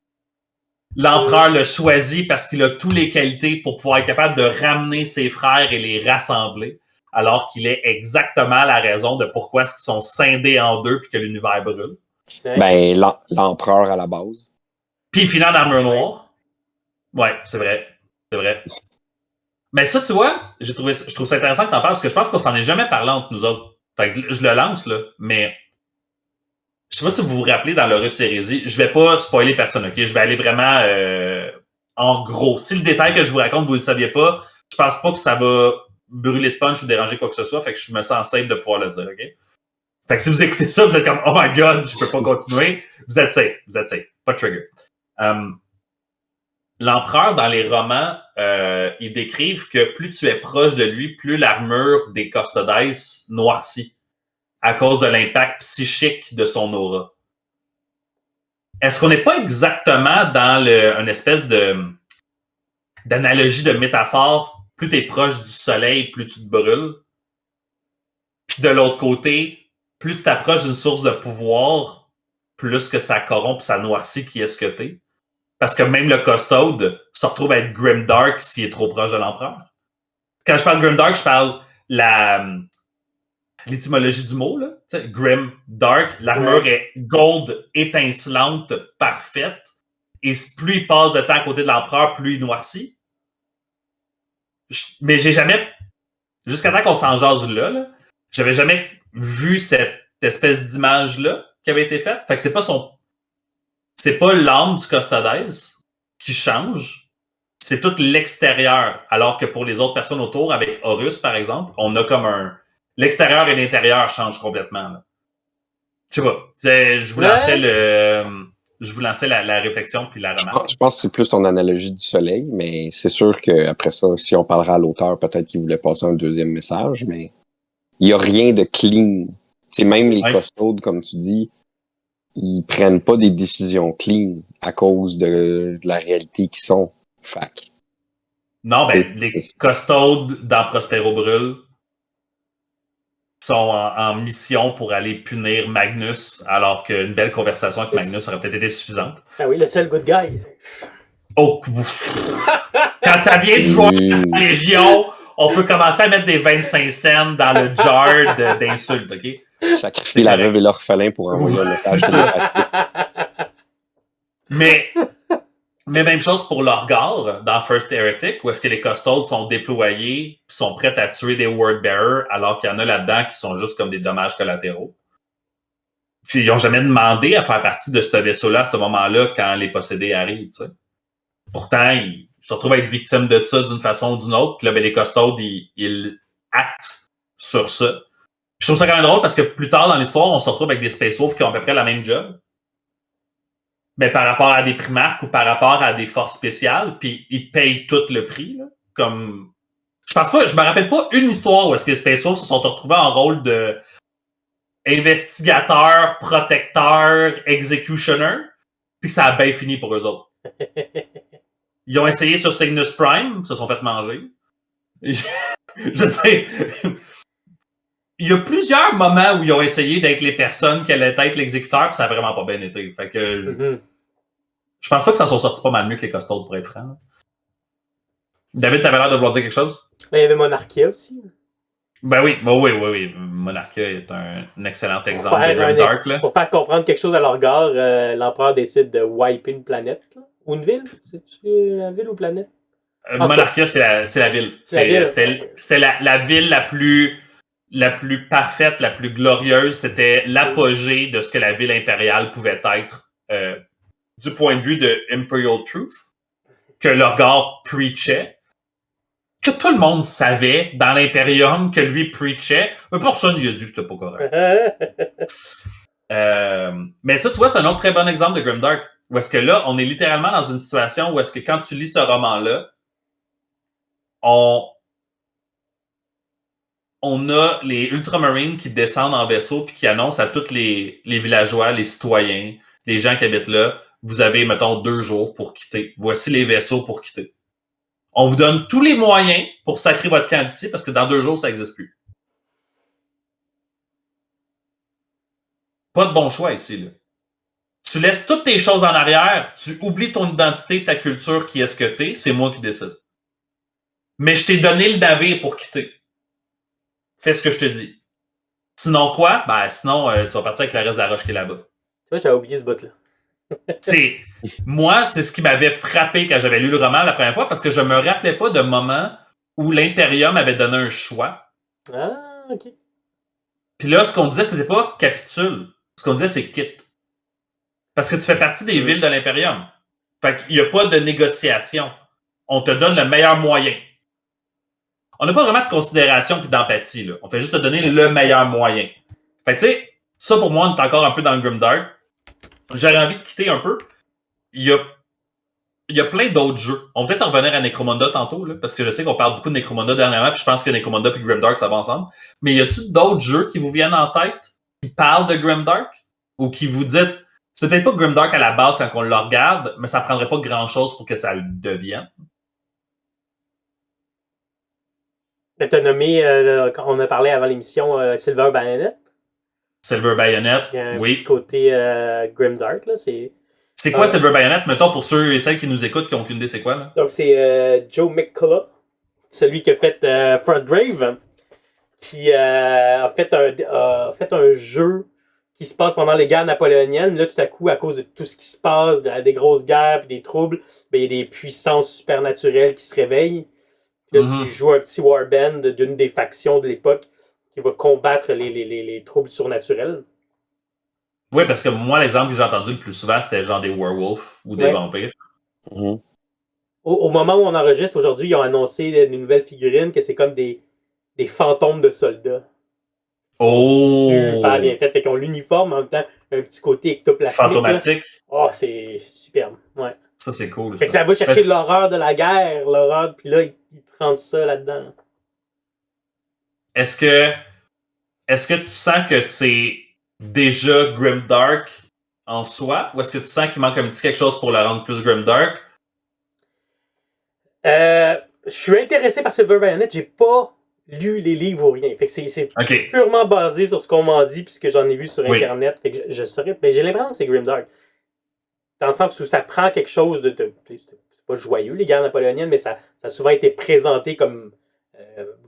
L'empereur le choisit parce qu'il a toutes les qualités pour pouvoir être capable de ramener ses frères et les rassembler, alors qu'il est exactement la raison de pourquoi ils sont scindés en deux puis que l'univers brûle. Ben, l'empereur à la base. Puis il finit en armure noire. Ouais, c'est vrai. Mais ça, tu vois, je trouve ça intéressant que t'en parles, parce que je pense qu'on s'en est jamais parlé entre nous autres. Fait que je le lance, là, mais je sais pas si vous vous rappelez dans l'Horus Hérésie, je vais pas spoiler personne, ok? Je vais aller vraiment en gros. Si le détail que je vous raconte, vous le saviez pas, je pense pas que ça va brûler de punch ou déranger quoi que ce soit, fait que je me sens safe de pouvoir le dire, ok? Fait que si vous écoutez ça, vous êtes comme « Oh my God, je peux pas continuer », vous êtes safe, pas de trigger. L'empereur, dans les romans, ils décrivent que plus tu es proche de lui, plus l'armure des Custodes noircit à cause de l'impact psychique de son aura. Est-ce qu'on n'est pas exactement dans une espèce d'analogie, de métaphore, plus tu es proche du soleil, plus tu te brûles? Puis de l'autre côté, plus tu t'approches d'une source de pouvoir, plus que ça corrompt, ça noircit qui est-ce que t'es. Parce que même le Custode se retrouve à être grimdark s'il est trop proche de l'empereur. Quand je parle grimdark, je parle l'étymologie du mot, là. Grim, dark, l'armure est gold, étincelante, parfaite. Et plus il passe de temps à côté de l'empereur, plus il noircit. Mais j'ai jamais, jusqu'à temps qu'on s'en jase là, j'avais jamais vu cette espèce d'image-là qui avait été faite. Fait que c'est pas l'âme du Custodes qui change, c'est tout l'extérieur. Alors que pour les autres personnes autour, avec Horus, par exemple, on a comme l'extérieur et l'intérieur changent complètement. Là. Je sais pas. Je vous lançais la réflexion puis la remarque. Je pense que c'est plus ton analogie du soleil, mais c'est sûr qu'après ça, si on parlera à l'auteur, peut-être qu'il voulait passer un deuxième message, mais il n'y a rien de clean. C'est même les custodes, comme tu dis, ils prennent pas des décisions clean à cause de la réalité qu'ils sont. Fac. Non, les custodes dans Prospero Brûle sont en mission pour aller punir Magnus, alors qu'une belle conversation avec Magnus aurait peut-être été suffisante. Ah oui, le seul good guy. Oh, quand ça vient de jouer à la Légion, on peut commencer à mettre des 25 cents dans le jar d'insultes, OK? Sacrifier la veuve et l'orphelin pour envoyer un message. Mais même chose pour l'Orgar dans First Heretic, où est-ce que les custodes sont déployés et sont prêts à tuer des Wordbearers, alors qu'il y en a là-dedans qui sont juste comme des dommages collatéraux. Puis ils n'ont jamais demandé à faire partie de ce vaisseau-là à ce moment-là quand les possédés arrivent, tu sais. Pourtant, ils se retrouvent à être victimes de ça d'une façon ou d'une autre. Puis là, ben, les custodies, ils actent sur ça. Je trouve ça quand même drôle parce que plus tard dans l'histoire, on se retrouve avec des Space Wolves qui ont à peu près la même job. Mais par rapport à des Primarques ou par rapport à des forces spéciales, puis ils payent tout le prix. Là, comme... je me rappelle pas une histoire où est-ce que les Space Wolves se sont retrouvés en rôle de investigateur, protecteur, executioner, puis ça a bien fini pour eux autres. Ils ont essayé sur Cygnus Prime, se sont fait manger. Je veux dire, il y a plusieurs moments où ils ont essayé d'être les personnes qui allaient être l'exécuteur, puis ça a vraiment pas bien été. Fait que je pense pas que ça soit sorti pas mal mieux que les Custodes, pour être franc. David, t'avais l'air de vouloir dire quelque chose? Il y avait Monarchia aussi. Ben oui. Monarchia est un excellent exemple de Grimdark. Là. Pour faire comprendre quelque chose à leur gare, l'empereur décide de wiper une planète. Là. Ou une ville? C'est-tu la ville ou planète? Monarchia, c'est la ville. C'était la ville la plus parfaite, la plus glorieuse. C'était l'apogée de ce que la ville impériale pouvait être du point de vue de Imperial Truth, que Lorgar preachait, que tout le monde savait dans l'Imperium que lui preachait, mais personne lui a dit que c'était pas correct. Mais ça, tu vois, c'est un autre très bon exemple de Grimdark. Où est-ce que là, on est littéralement dans une situation où est-ce que quand tu lis ce roman-là, on a les Ultramarines qui descendent en vaisseau puis qui annoncent à tous les villageois, les citoyens, les gens qui habitent là, vous avez, mettons, 2 jours pour quitter. Voici les vaisseaux pour quitter. On vous donne tous les moyens pour sacrer votre camp d'ici parce que dans 2 jours, ça n'existe plus. Pas de bon choix ici, là. Tu laisses toutes tes choses en arrière, tu oublies ton identité, ta culture, qui est-ce que t'es, c'est moi qui décide. Mais je t'ai donné le navire pour quitter. Fais ce que je te dis. Sinon quoi? Sinon, tu vas partir avec le reste de la roche qui est là-bas. Tu vois, j'avais oublié ce bout-là. Moi, c'est ce qui m'avait frappé quand j'avais lu le roman la première fois, parce que je me rappelais pas de moment où l'Imperium avait donné un choix. Ah, ok. Puis là, ce qu'on disait, c'était pas capitule. Ce qu'on disait, c'est quitte. Parce que tu fais partie des villes de l'Imperium. Fait qu'il n'y a pas de négociation. On te donne le meilleur moyen. On n'a pas vraiment de considération et d'empathie, là. On fait juste te donner le meilleur moyen. Fait que tu sais, ça pour moi, on est encore un peu dans le Grimdark. J'aurais envie de quitter un peu. Il y a plein d'autres jeux. On va peut-être en revenir à Necromunda tantôt, là, parce que je sais qu'on parle beaucoup de Necromunda dernièrement, puis je pense que Necromunda et Grimdark, ça va ensemble. Mais y a-t-il d'autres jeux qui vous viennent en tête, qui parlent de Grimdark? Ou qui vous dites, c'est peut-être pas Grimdark à la base quand on le regarde, mais ça prendrait pas grand-chose pour que ça le devienne. T'as nommé, quand on a parlé avant l'émission, Silver Bayonet. Silver Bayonet, Il y a un oui. petit côté Grimdark, là. C'est quoi Silver Bayonet? Mettons pour ceux et celles qui nous écoutent qui n'ont aucune idée, c'est quoi, là? Donc, c'est Joe McCullough, celui qui a fait Frostgrave, qui a fait un jeu qui se passe pendant les guerres napoléoniennes. Là, tout à coup, à cause de tout ce qui se passe, des grosses guerres et des troubles, il y a des puissances supernaturelles qui se réveillent. Puis là, tu joues un petit warband d'une des factions de l'époque qui va combattre les troubles surnaturels. Oui, parce que moi, l'exemple que j'ai entendu le plus souvent, c'était genre des werewolves ou des vampires. Mm-hmm. Au moment où on enregistre aujourd'hui, ils ont annoncé des nouvelles figurines que c'est comme des fantômes de soldats. Oh! Super bien fait. Fait qu'ils ont l'uniforme, en même temps, un petit côté ectoplasmique. Fantomatique. Oh, c'est superbe. Ouais. Ça, c'est cool. Fait que ça va chercher l'horreur de la guerre, puis là, ils te rendent ça là-dedans. Est-ce que tu sens que c'est déjà Grimdark en soi, ou est-ce que tu sens qu'il manque un petit quelque chose pour le rendre plus Grimdark? Je suis intéressé par Silver Bayonet. J'ai pas lu les livres ou rien. Fait que c'est purement basé sur ce qu'on m'en dit puisque j'en ai vu sur Internet. Fait que je saurais. Mais j'ai l'impression que c'est Grimdark. Dans le sens où ça prend quelque chose de c'est pas joyeux, les guerres napoléoniennes, mais ça a souvent été présenté comme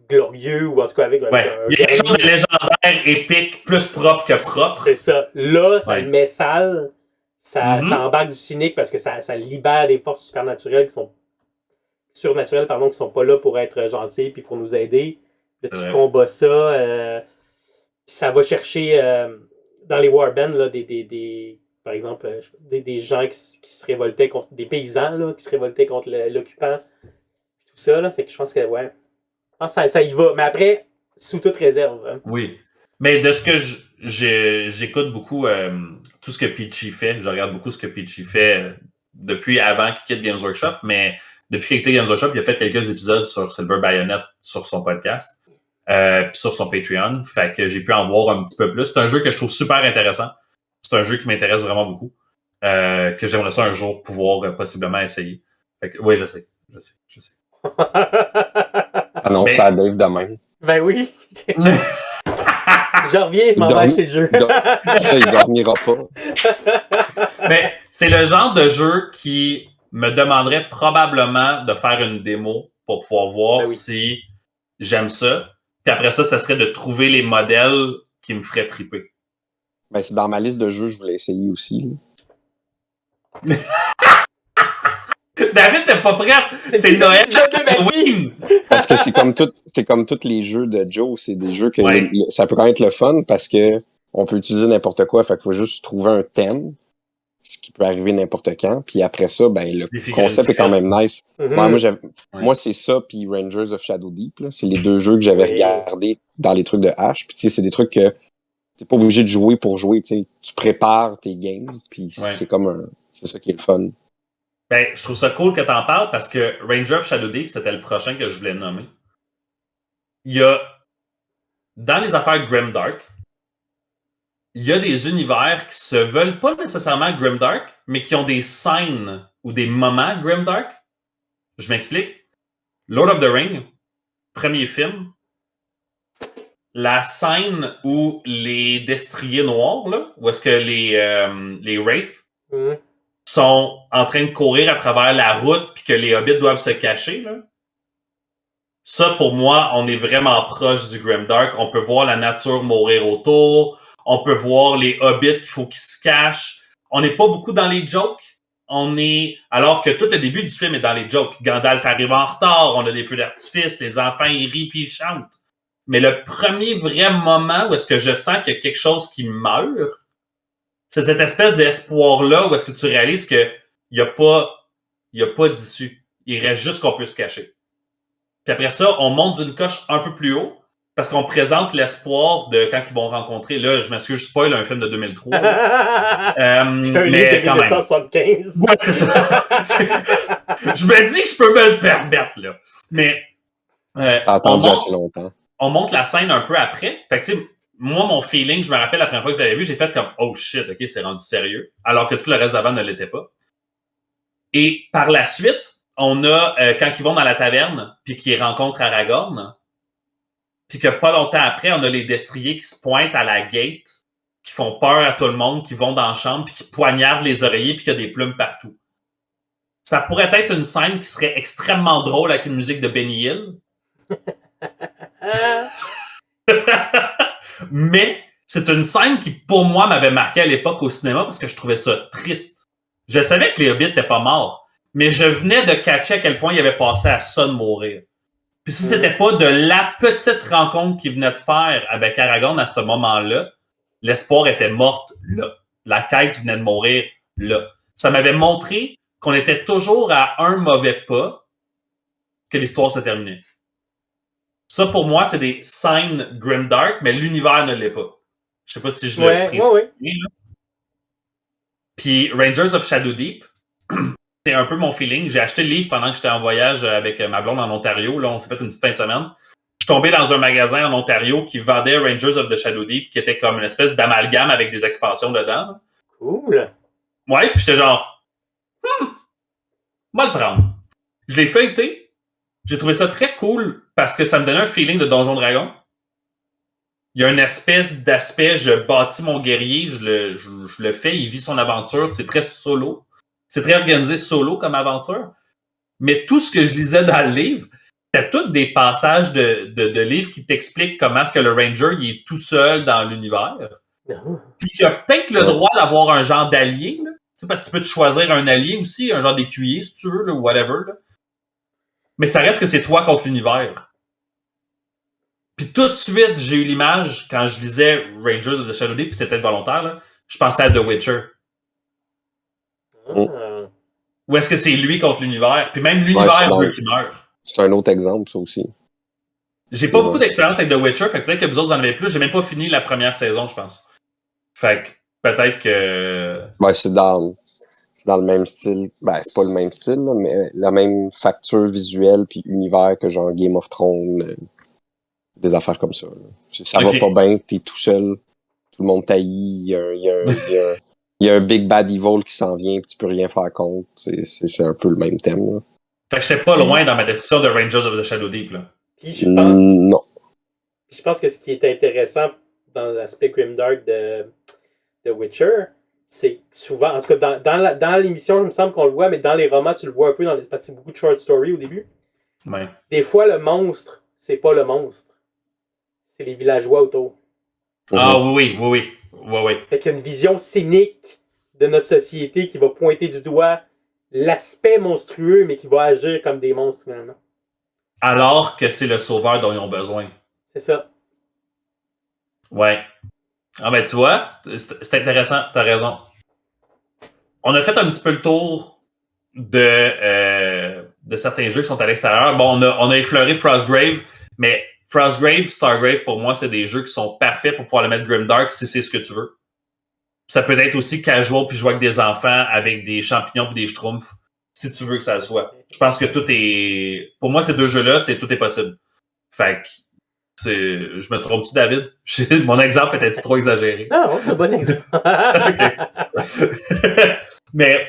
glorieux ou en tout cas avec il y a quelque chose de légendaire, épique, plus propre que propre. C'est ça. Là, ça le met sale. Ça embarque du cynique parce que ça libère des forces surnaturelles qui sont pas là pour être gentilles puis pour nous aider. Là, tu combats ça. Puis ça va chercher dans les warbands, là, par exemple, des gens qui se révoltaient contre des paysans là, qui se révoltaient contre l'occupant. Tout ça, là. Fait que je pense que, ouais. Je pense que ça y va. Mais après, sous toute réserve. Hein. Oui. Mais de ce que j'écoute beaucoup tout ce que Peachy fait. Je regarde beaucoup ce que Peachy fait depuis avant qu'il quitte Games Workshop. Mais depuis qu'il a quitté Games Workshop, il a fait quelques épisodes sur Silver Bayonet sur son podcast. Puis sur son Patreon. Fait que j'ai pu en voir un petit peu plus. C'est un jeu que je trouve super intéressant. C'est un jeu qui m'intéresse vraiment beaucoup. Que j'aimerais ça un jour pouvoir possiblement essayer. Fait que, oui, je sais. Annonce ça à Dave demain. Ben oui. Je reviens, je m'en vais acheter le jeu. Ça, il dormira pas. Mais c'est le genre de jeu qui me demanderait probablement de faire une démo pour pouvoir voir si j'aime ça. Puis après ça serait de trouver les modèles qui me feraient triper. Ben, c'est dans ma liste de jeux, je voulais essayer aussi. David, t'es pas prête? C'est Noël. Oui. Parce que c'est comme tous les jeux de Joe, c'est des jeux que ça peut quand même être le fun parce que on peut utiliser n'importe quoi, fait qu'il faut juste trouver un thème, ce qui peut arriver n'importe quand, puis après ça, ben le concept est quand même nice. Mm-hmm. Moi c'est ça puis Rangers of Shadow Deep, là. C'est les deux jeux que j'avais regardés dans les trucs de H, puis tu sais c'est des trucs que t'es pas obligé de jouer pour jouer, tu sais, tu prépares tes games, puis c'est comme c'est ça qui est le fun. Ben, je trouve ça cool que t'en parles parce que Ranger of Shadow Deep, c'était le prochain que je voulais nommer. Il y a, dans les affaires Grimdark, il y a des univers qui se veulent pas nécessairement Grimdark, mais qui ont des scènes ou des moments Grimdark. Je m'explique. Lord of the Ring, premier film, la scène où les destriers noirs, là, où est-ce que les Wraiths sont en train de courir à travers la route puis que les hobbits doivent se cacher, là. Ça, pour moi, on est vraiment proche du Grimdark. On peut voir la nature mourir autour. On peut voir les hobbits qu'il faut qu'ils se cachent. On n'est pas beaucoup dans les jokes. Alors que tout le début du film est dans les jokes. Gandalf arrive en retard, on a des feux d'artifice, les enfants, ils rient puis ils chantent. Mais le premier vrai moment où est-ce que je sens qu'il y a quelque chose qui meurt, c'est cette espèce d'espoir-là où est-ce que tu réalises qu'il n'y a pas d'issue. Il reste juste qu'on peut se cacher. Puis après ça, on monte d'une coche un peu plus haut parce qu'on présente l'espoir de quand ils vont rencontrer. Là, je m'excuse, je spoil un film de 2003. un livre de 1975. Ouais, c'est ça. Je me dis que je peux me le permettre, là. Mais t'as attendu assez longtemps. On monte la scène un peu après. Fait que, tu sais, moi, mon feeling, je me rappelle la première fois que je l'avais vu, j'ai fait comme « Oh shit, OK, c'est rendu sérieux », alors que tout le reste d'avant ne l'était pas. Et par la suite, on a, quand ils vont dans la taverne, puis qu'ils rencontrent Aragorn, puis que pas longtemps après, on a les destriers qui se pointent à la gate, qui font peur à tout le monde, qui vont dans la chambre, puis qui poignardent les oreillers, puis qu'il y a des plumes partout. Ça pourrait être une scène qui serait extrêmement drôle avec une musique de Benny Hill. Mais c'est une scène qui, pour moi, m'avait marqué à l'époque au cinéma parce que je trouvais ça triste. Je savais que les hobbits n'étaient pas morts, mais je venais de catcher à quel point il avait passé à ça de mourir. Puis si c'était pas de la petite rencontre qu'il venait de faire avec Aragorn à ce moment-là, l'espoir était mort là. La quête venait de mourir là. Ça m'avait montré qu'on était toujours à un mauvais pas que l'histoire se terminait. Ça, pour moi, c'est des scènes Grimdark, mais l'univers ne l'est pas. Je sais pas si je l'ai précisé. Ouais. Puis Rangers of Shadow Deep, c'est un peu mon feeling. J'ai acheté le livre pendant que j'étais en voyage avec ma blonde en Ontario. Là, on s'est fait une petite fin de semaine. Je suis tombé dans un magasin en Ontario qui vendait Rangers of the Shadow Deep, qui était comme une espèce d'amalgame avec des expansions dedans. Cool. Ouais, puis j'étais genre, moi le prendre. Je l'ai feuilleté. J'ai trouvé ça très cool parce que ça me donnait un feeling de Donjon Dragon. Il y a une espèce d'aspect, je bâtis mon guerrier, je le fais, il vit son aventure, c'est très solo. C'est très organisé solo comme aventure. Mais tout ce que je lisais dans le livre, c'était tous des passages de livres qui t'expliquent comment est-ce que le Ranger il est tout seul dans l'univers. Puis qu'il a peut-être le droit d'avoir un genre d'allié. Là. Tu sais, parce que tu peux te choisir un allié aussi, un genre d'écuyer si tu veux, là, ou whatever. Là. Mais ça reste que c'est toi contre l'univers. Puis tout de suite, j'ai eu l'image, quand je lisais Rangers of the Shadow Deep, puis c'était peut-être volontaire, là, je pensais à The Witcher. Ou est-ce que c'est lui contre l'univers? Puis même l'univers veut qu'il meure. C'est un autre exemple, ça aussi. J'ai pas beaucoup d'expérience avec The Witcher, fait que peut-être que vous autres en avez plus. J'ai même pas fini la première saison, je pense. Fait que peut-être que... Ben, c'est dans le même style. Ben, c'est pas le même style, là, mais la même facture visuelle puis univers que genre Game of Thrones, des affaires comme ça. Là. Ça va pas bien, t'es tout seul, tout le monde taillit, il y a un Big Bad Evil qui s'en vient, puis tu peux rien faire contre. C'est un peu le même thème. Là. Fait que j'étais pas loin dans ma décision de Rangers of the Shadow Deep. Là. Puis je pense... Non. Je pense que ce qui est intéressant dans l'aspect grimdark de Witcher, c'est souvent, en tout cas dans l'émission, il me semble qu'on le voit, mais dans les romans, tu le vois un peu, parce que c'est beaucoup de short story au début. Ouais. Des fois, le monstre, c'est pas le monstre. C'est les villageois autour. Ah oui. Fait qu'il y a une vision cynique de notre société qui va pointer du doigt l'aspect monstrueux, mais qui va agir comme des monstres finalement. Alors que c'est le sauveur dont ils ont besoin. C'est ça. Ouais. Ah ben tu vois, c'est intéressant, t'as raison. On a fait un petit peu le tour de certains jeux qui sont à l'extérieur. Bon, on a effleuré Frostgrave, mais Frostgrave, Stargrave, pour moi, c'est des jeux qui sont parfaits pour pouvoir le mettre Grimdark si c'est ce que tu veux. Ça peut être aussi casual puis jouer avec des enfants, avec des champignons et des schtroumpfs, si tu veux que ça le soit. Je pense que tout est... Pour moi, ces deux jeux-là, tout est possible. Fait que je me trompe-tu, David? Mon exemple était-tu trop exagéré? Non, c'est un bon exemple. Mais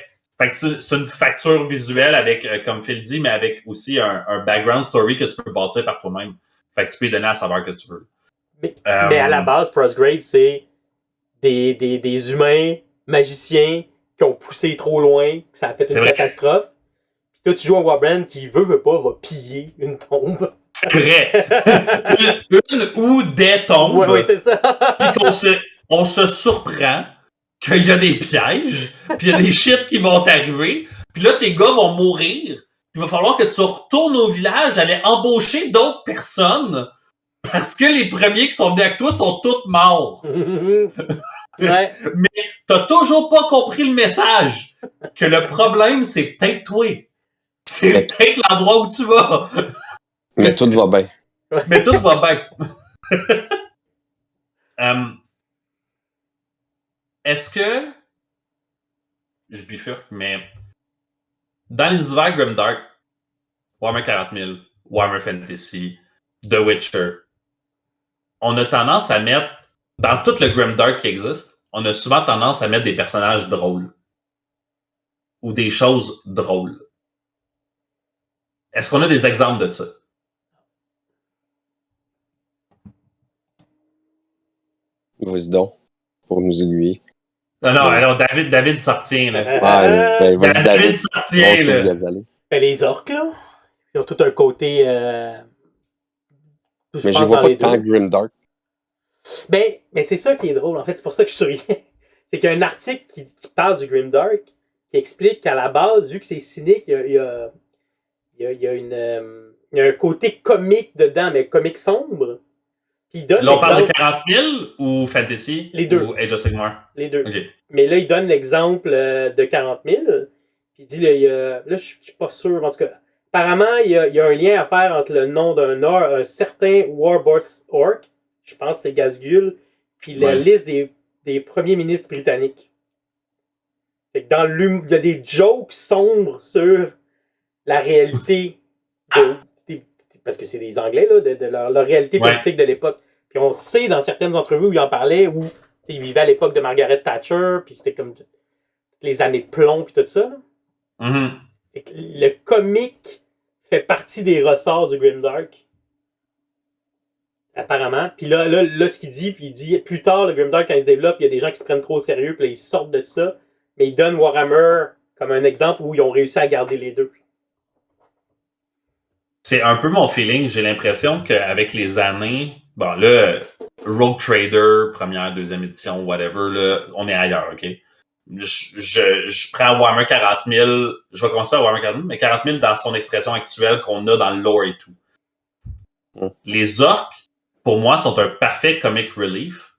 c'est une facture visuelle avec, comme Phil dit, mais avec aussi un background story que tu peux bâtir par toi-même. Fait que tu peux lui donner la saveur que tu veux. Mais à la base, Frostgrave, c'est des humains magiciens qui ont poussé trop loin, que ça a fait une catastrophe. Puis toi, tu joues un Warbrand qui veut pas, va piller une tombe. C'est vrai. une ou des tombes. Oui, c'est ça. Puis on se surprend qu'il y a des pièges, puis il y a des shit qui vont t'arriver, puis là, tes gars vont mourir. Il va falloir que tu retournes au village, aller embaucher d'autres personnes, parce que les premiers qui sont venus avec toi sont tous morts. Ouais. Mais t'as toujours pas compris le message. Que le problème, c'est peut-être toi. C'est peut-être l'endroit où tu vas. Mais tout va bien. Mais tout va bien. Est-ce que... Je bifurque, mais... Dans les univers Grimdark, Warhammer 40 000, Warhammer Fantasy, The Witcher, on a tendance à mettre... Dans tout le Grimdark qui existe, on a souvent tendance à mettre des personnages drôles. Ou des choses drôles. Est-ce qu'on a des exemples de ça? Vas-y donc, pour nous aiguiller. Non, David s'en retient, là. Ben, vas-y, David s'en retient, là. Les orques, là, ils ont tout un côté... mais je vois pas tant Grimdark. Mais c'est ça qui est drôle, en fait. C'est pour ça que je souriais. C'est qu'il y a un article qui parle du Grimdark qui explique qu'à la base, vu que c'est cynique, il y a un côté comique dedans, mais comique sombre. Là, on parle de 40 000 ou Fantasy? Les deux. Ou Age of Sigmar? Les deux. Okay. Mais là, il donne l'exemple de 40 000. Puis il dit, là, je suis pas sûr, en tout cas. Apparemment, il y a un lien à faire entre le nom un certain Warboss Orc, je pense que c'est Gazgul, puis la liste des premiers ministres britanniques. Fait que il y a des jokes sombres sur la réalité parce que c'est des Anglais, là, de leur réalité politique de l'époque. Puis on sait dans certaines entrevues où ils en parlaient, où ils vivaient à l'époque de Margaret Thatcher, puis c'était comme toutes les années de plomb, puis tout ça. Là. Mm-hmm. Le comique fait partie des ressorts du Grimdark. Apparemment. Puis là, ce qu'il dit, puis il dit, plus tard, le Grimdark, quand il se développe, il y a des gens qui se prennent trop au sérieux, puis là, ils sortent de ça. Mais il donne Warhammer comme un exemple où ils ont réussi à garder les deux. C'est un peu mon feeling. J'ai l'impression qu'avec les années, bon là, Rogue Trader, première, deuxième édition, whatever, là, on est ailleurs, OK? Je prends Warhammer 40 000, je vais commencer par Warhammer 40 000, mais 40 000 dans son expression actuelle qu'on a dans le lore et tout. Les orques pour moi, sont un parfait comic relief.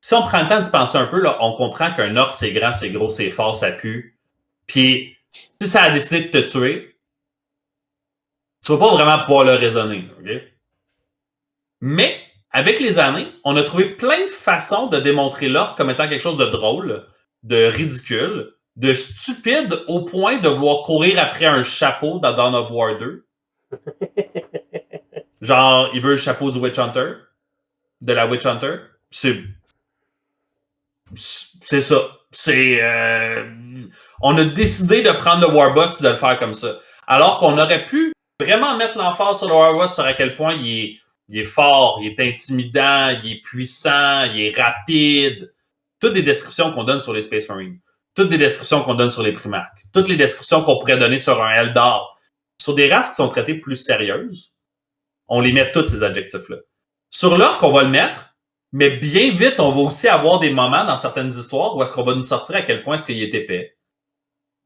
Si on prend le temps d'y penser un peu, là, on comprend qu'un orc, c'est grand, c'est gros, c'est fort, ça pue. Puis, si ça a décidé de te tuer, tu vas pas vraiment pouvoir le raisonner. Okay? Mais, avec les années, on a trouvé plein de façons de démontrer l'orc comme étant quelque chose de drôle, de ridicule, de stupide au point de vouloir courir après un chapeau dans Dawn of War 2. Genre, il veut le chapeau du Witch Hunter, de la Witch Hunter. C'est ça. On a décidé de prendre le Warboss et de le faire comme ça. Alors qu'on aurait pu vraiment mettre l'emphase sur le Warboss sur à quel point il est fort, il est intimidant, il est puissant, il est rapide. Toutes les descriptions qu'on donne sur les Space Marines. Toutes les descriptions qu'on donne sur les Primarques. Toutes les descriptions qu'on pourrait donner sur un Eldar. Sur des races qui sont traitées plus sérieuses, on les met tous ces adjectifs-là. Sur l'orc, on va le mettre, mais bien vite, on va aussi avoir des moments dans certaines histoires où est-ce qu'on va nous sortir à quel point est-ce qu'il est épais.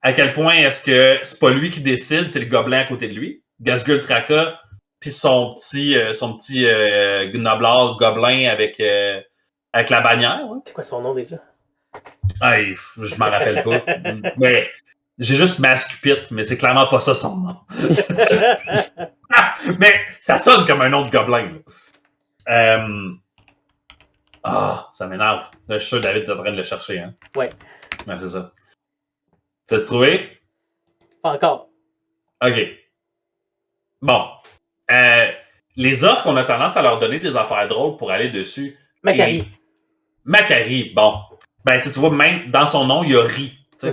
À quel point est-ce que c'est pas lui qui décide, c'est le gobelin à côté de lui. Ghazghkull Traka, puis son petit Gnoblar gobelin avec la bannière. Ouais. C'est quoi son nom déjà? Hey, je m'en rappelle pas. Mais j'ai juste Mascupit, mais c'est clairement pas ça son nom. Mais ça sonne comme un nom de gobelin. Ça m'énerve. Là, je suis sûr que David est en train de le chercher. Hein? Ouais. Ouais, c'est ça. Tu l'as trouvé? Pas encore. OK. Bon. Les orques, on a tendance à leur donner des affaires drôles pour aller dessus. Macari. Macari, bon. Ben, tu vois, même dans son nom, il y a ri. Je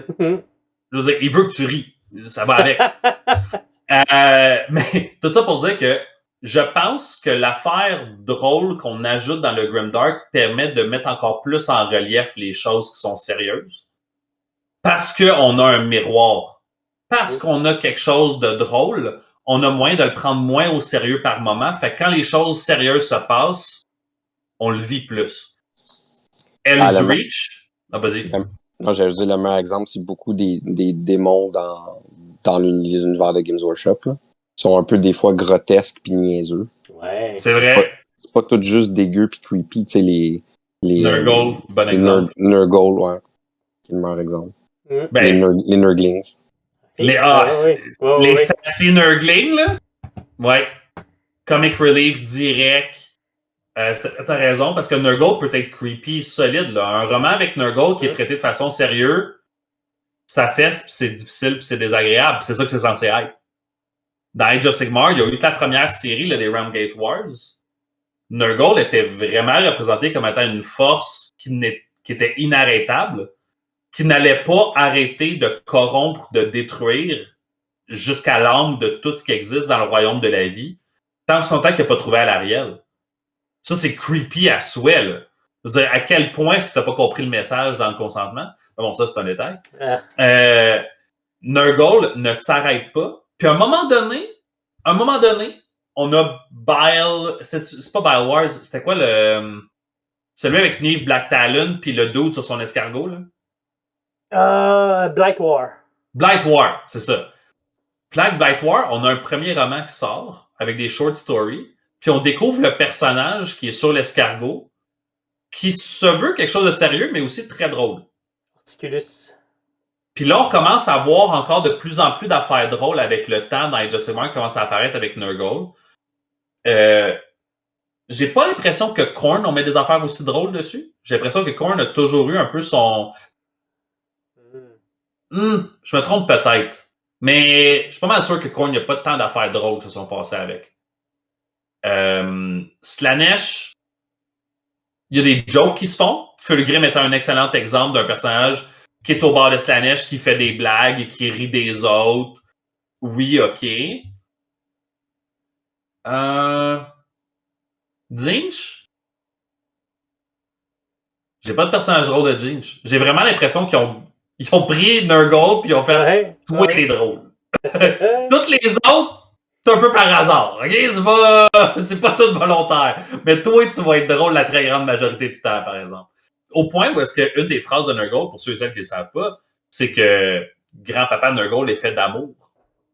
veux dire, il veut que tu ris. Ça va avec. Mais tout ça pour dire que je pense que l'affaire drôle qu'on ajoute dans le Grimdark permet de mettre encore plus en relief les choses qui sont sérieuses. Parce qu'on a un miroir. Parce qu'on a quelque chose de drôle, on a moyen de le prendre moins au sérieux par moment. Fait que quand les choses sérieuses se passent, on le vit plus. Hell's Reach. Ah, vas-y. Non, j'allais dire, le meilleur exemple, c'est beaucoup des démons dans l'univers de Games Workshop. Là. Ils sont un peu des fois grotesques puis niaiseux. Ouais. C'est vrai. C'est pas tout juste dégueu puis creepy. Tu sais, les Nurgle, bon exemple. Nurgle, ouais. C'est le meilleur exemple. Ben, les Nurglings. Les sassy Nurglings, là. Ouais. Comic relief direct. T'as raison, parce que Nurgle peut être creepy, solide. Là. Un roman avec Nurgle qui est traité de façon sérieuse, ça fesse, puis c'est difficile, puis c'est désagréable. Puis c'est ça que c'est censé être. Dans Age of Sigmar, il y a eu la première série là, des Realmgate Wars. Nurgle était vraiment représenté comme étant une force qui était inarrêtable, qui n'allait pas arrêter de corrompre, de détruire jusqu'à l'âme de tout ce qui existe dans le royaume de la vie, tant son temps qu'il n'a pas trouvé à l'Ariel. Ça, c'est creepy à souhait, là. Je veux dire, à quel point est-ce que tu n'as pas compris le message dans le consentement? Bon, ça, c'est un détail. Nurgle ne s'arrête pas. Puis à un moment donné, on a Bile... C'est pas Bile Wars, c'était quoi le... Celui avec Niamh Black Talon puis le dude sur son escargot, là? Blight War. Blight War, c'est ça. Blight War, on a un premier roman qui sort avec des short stories. Puis on découvre le personnage qui est sur l'escargot, qui se veut quelque chose de sérieux, mais aussi très drôle. Articulus. Puis là, on commence à voir encore de plus en plus d'affaires drôles avec le temps dans Age of Sigmar qui commence à apparaître avec Nurgle. J'ai pas l'impression que Khorne, on met des affaires aussi drôles dessus. J'ai l'impression que Khorne a toujours eu un peu son... je me trompe peut-être. Mais je suis pas mal sûr que Khorne, il n'y a pas tant d'affaires drôles qui se sont passées avec. Slaanesh, il y a des jokes qui se font. Fulgrim est un excellent exemple d'un personnage qui est au bord de Slaanesh, qui fait des blagues et qui rit des autres. Oui, ok. Tzeentch? J'ai pas de personnage drôle de Tzeentch. J'ai vraiment l'impression qu'ils ont pris Nurgle puis ils ont fait « Toi, t'es drôle. » Toutes les autres, c'est un peu par hasard, ok? C'est pas tout volontaire. Mais toi, tu vas être drôle la très grande majorité du temps, par exemple. Au point où est-ce qu'une des phrases de Nurgle, pour ceux et celles qui ne le savent pas, c'est que grand-papa Nurgle est fait d'amour.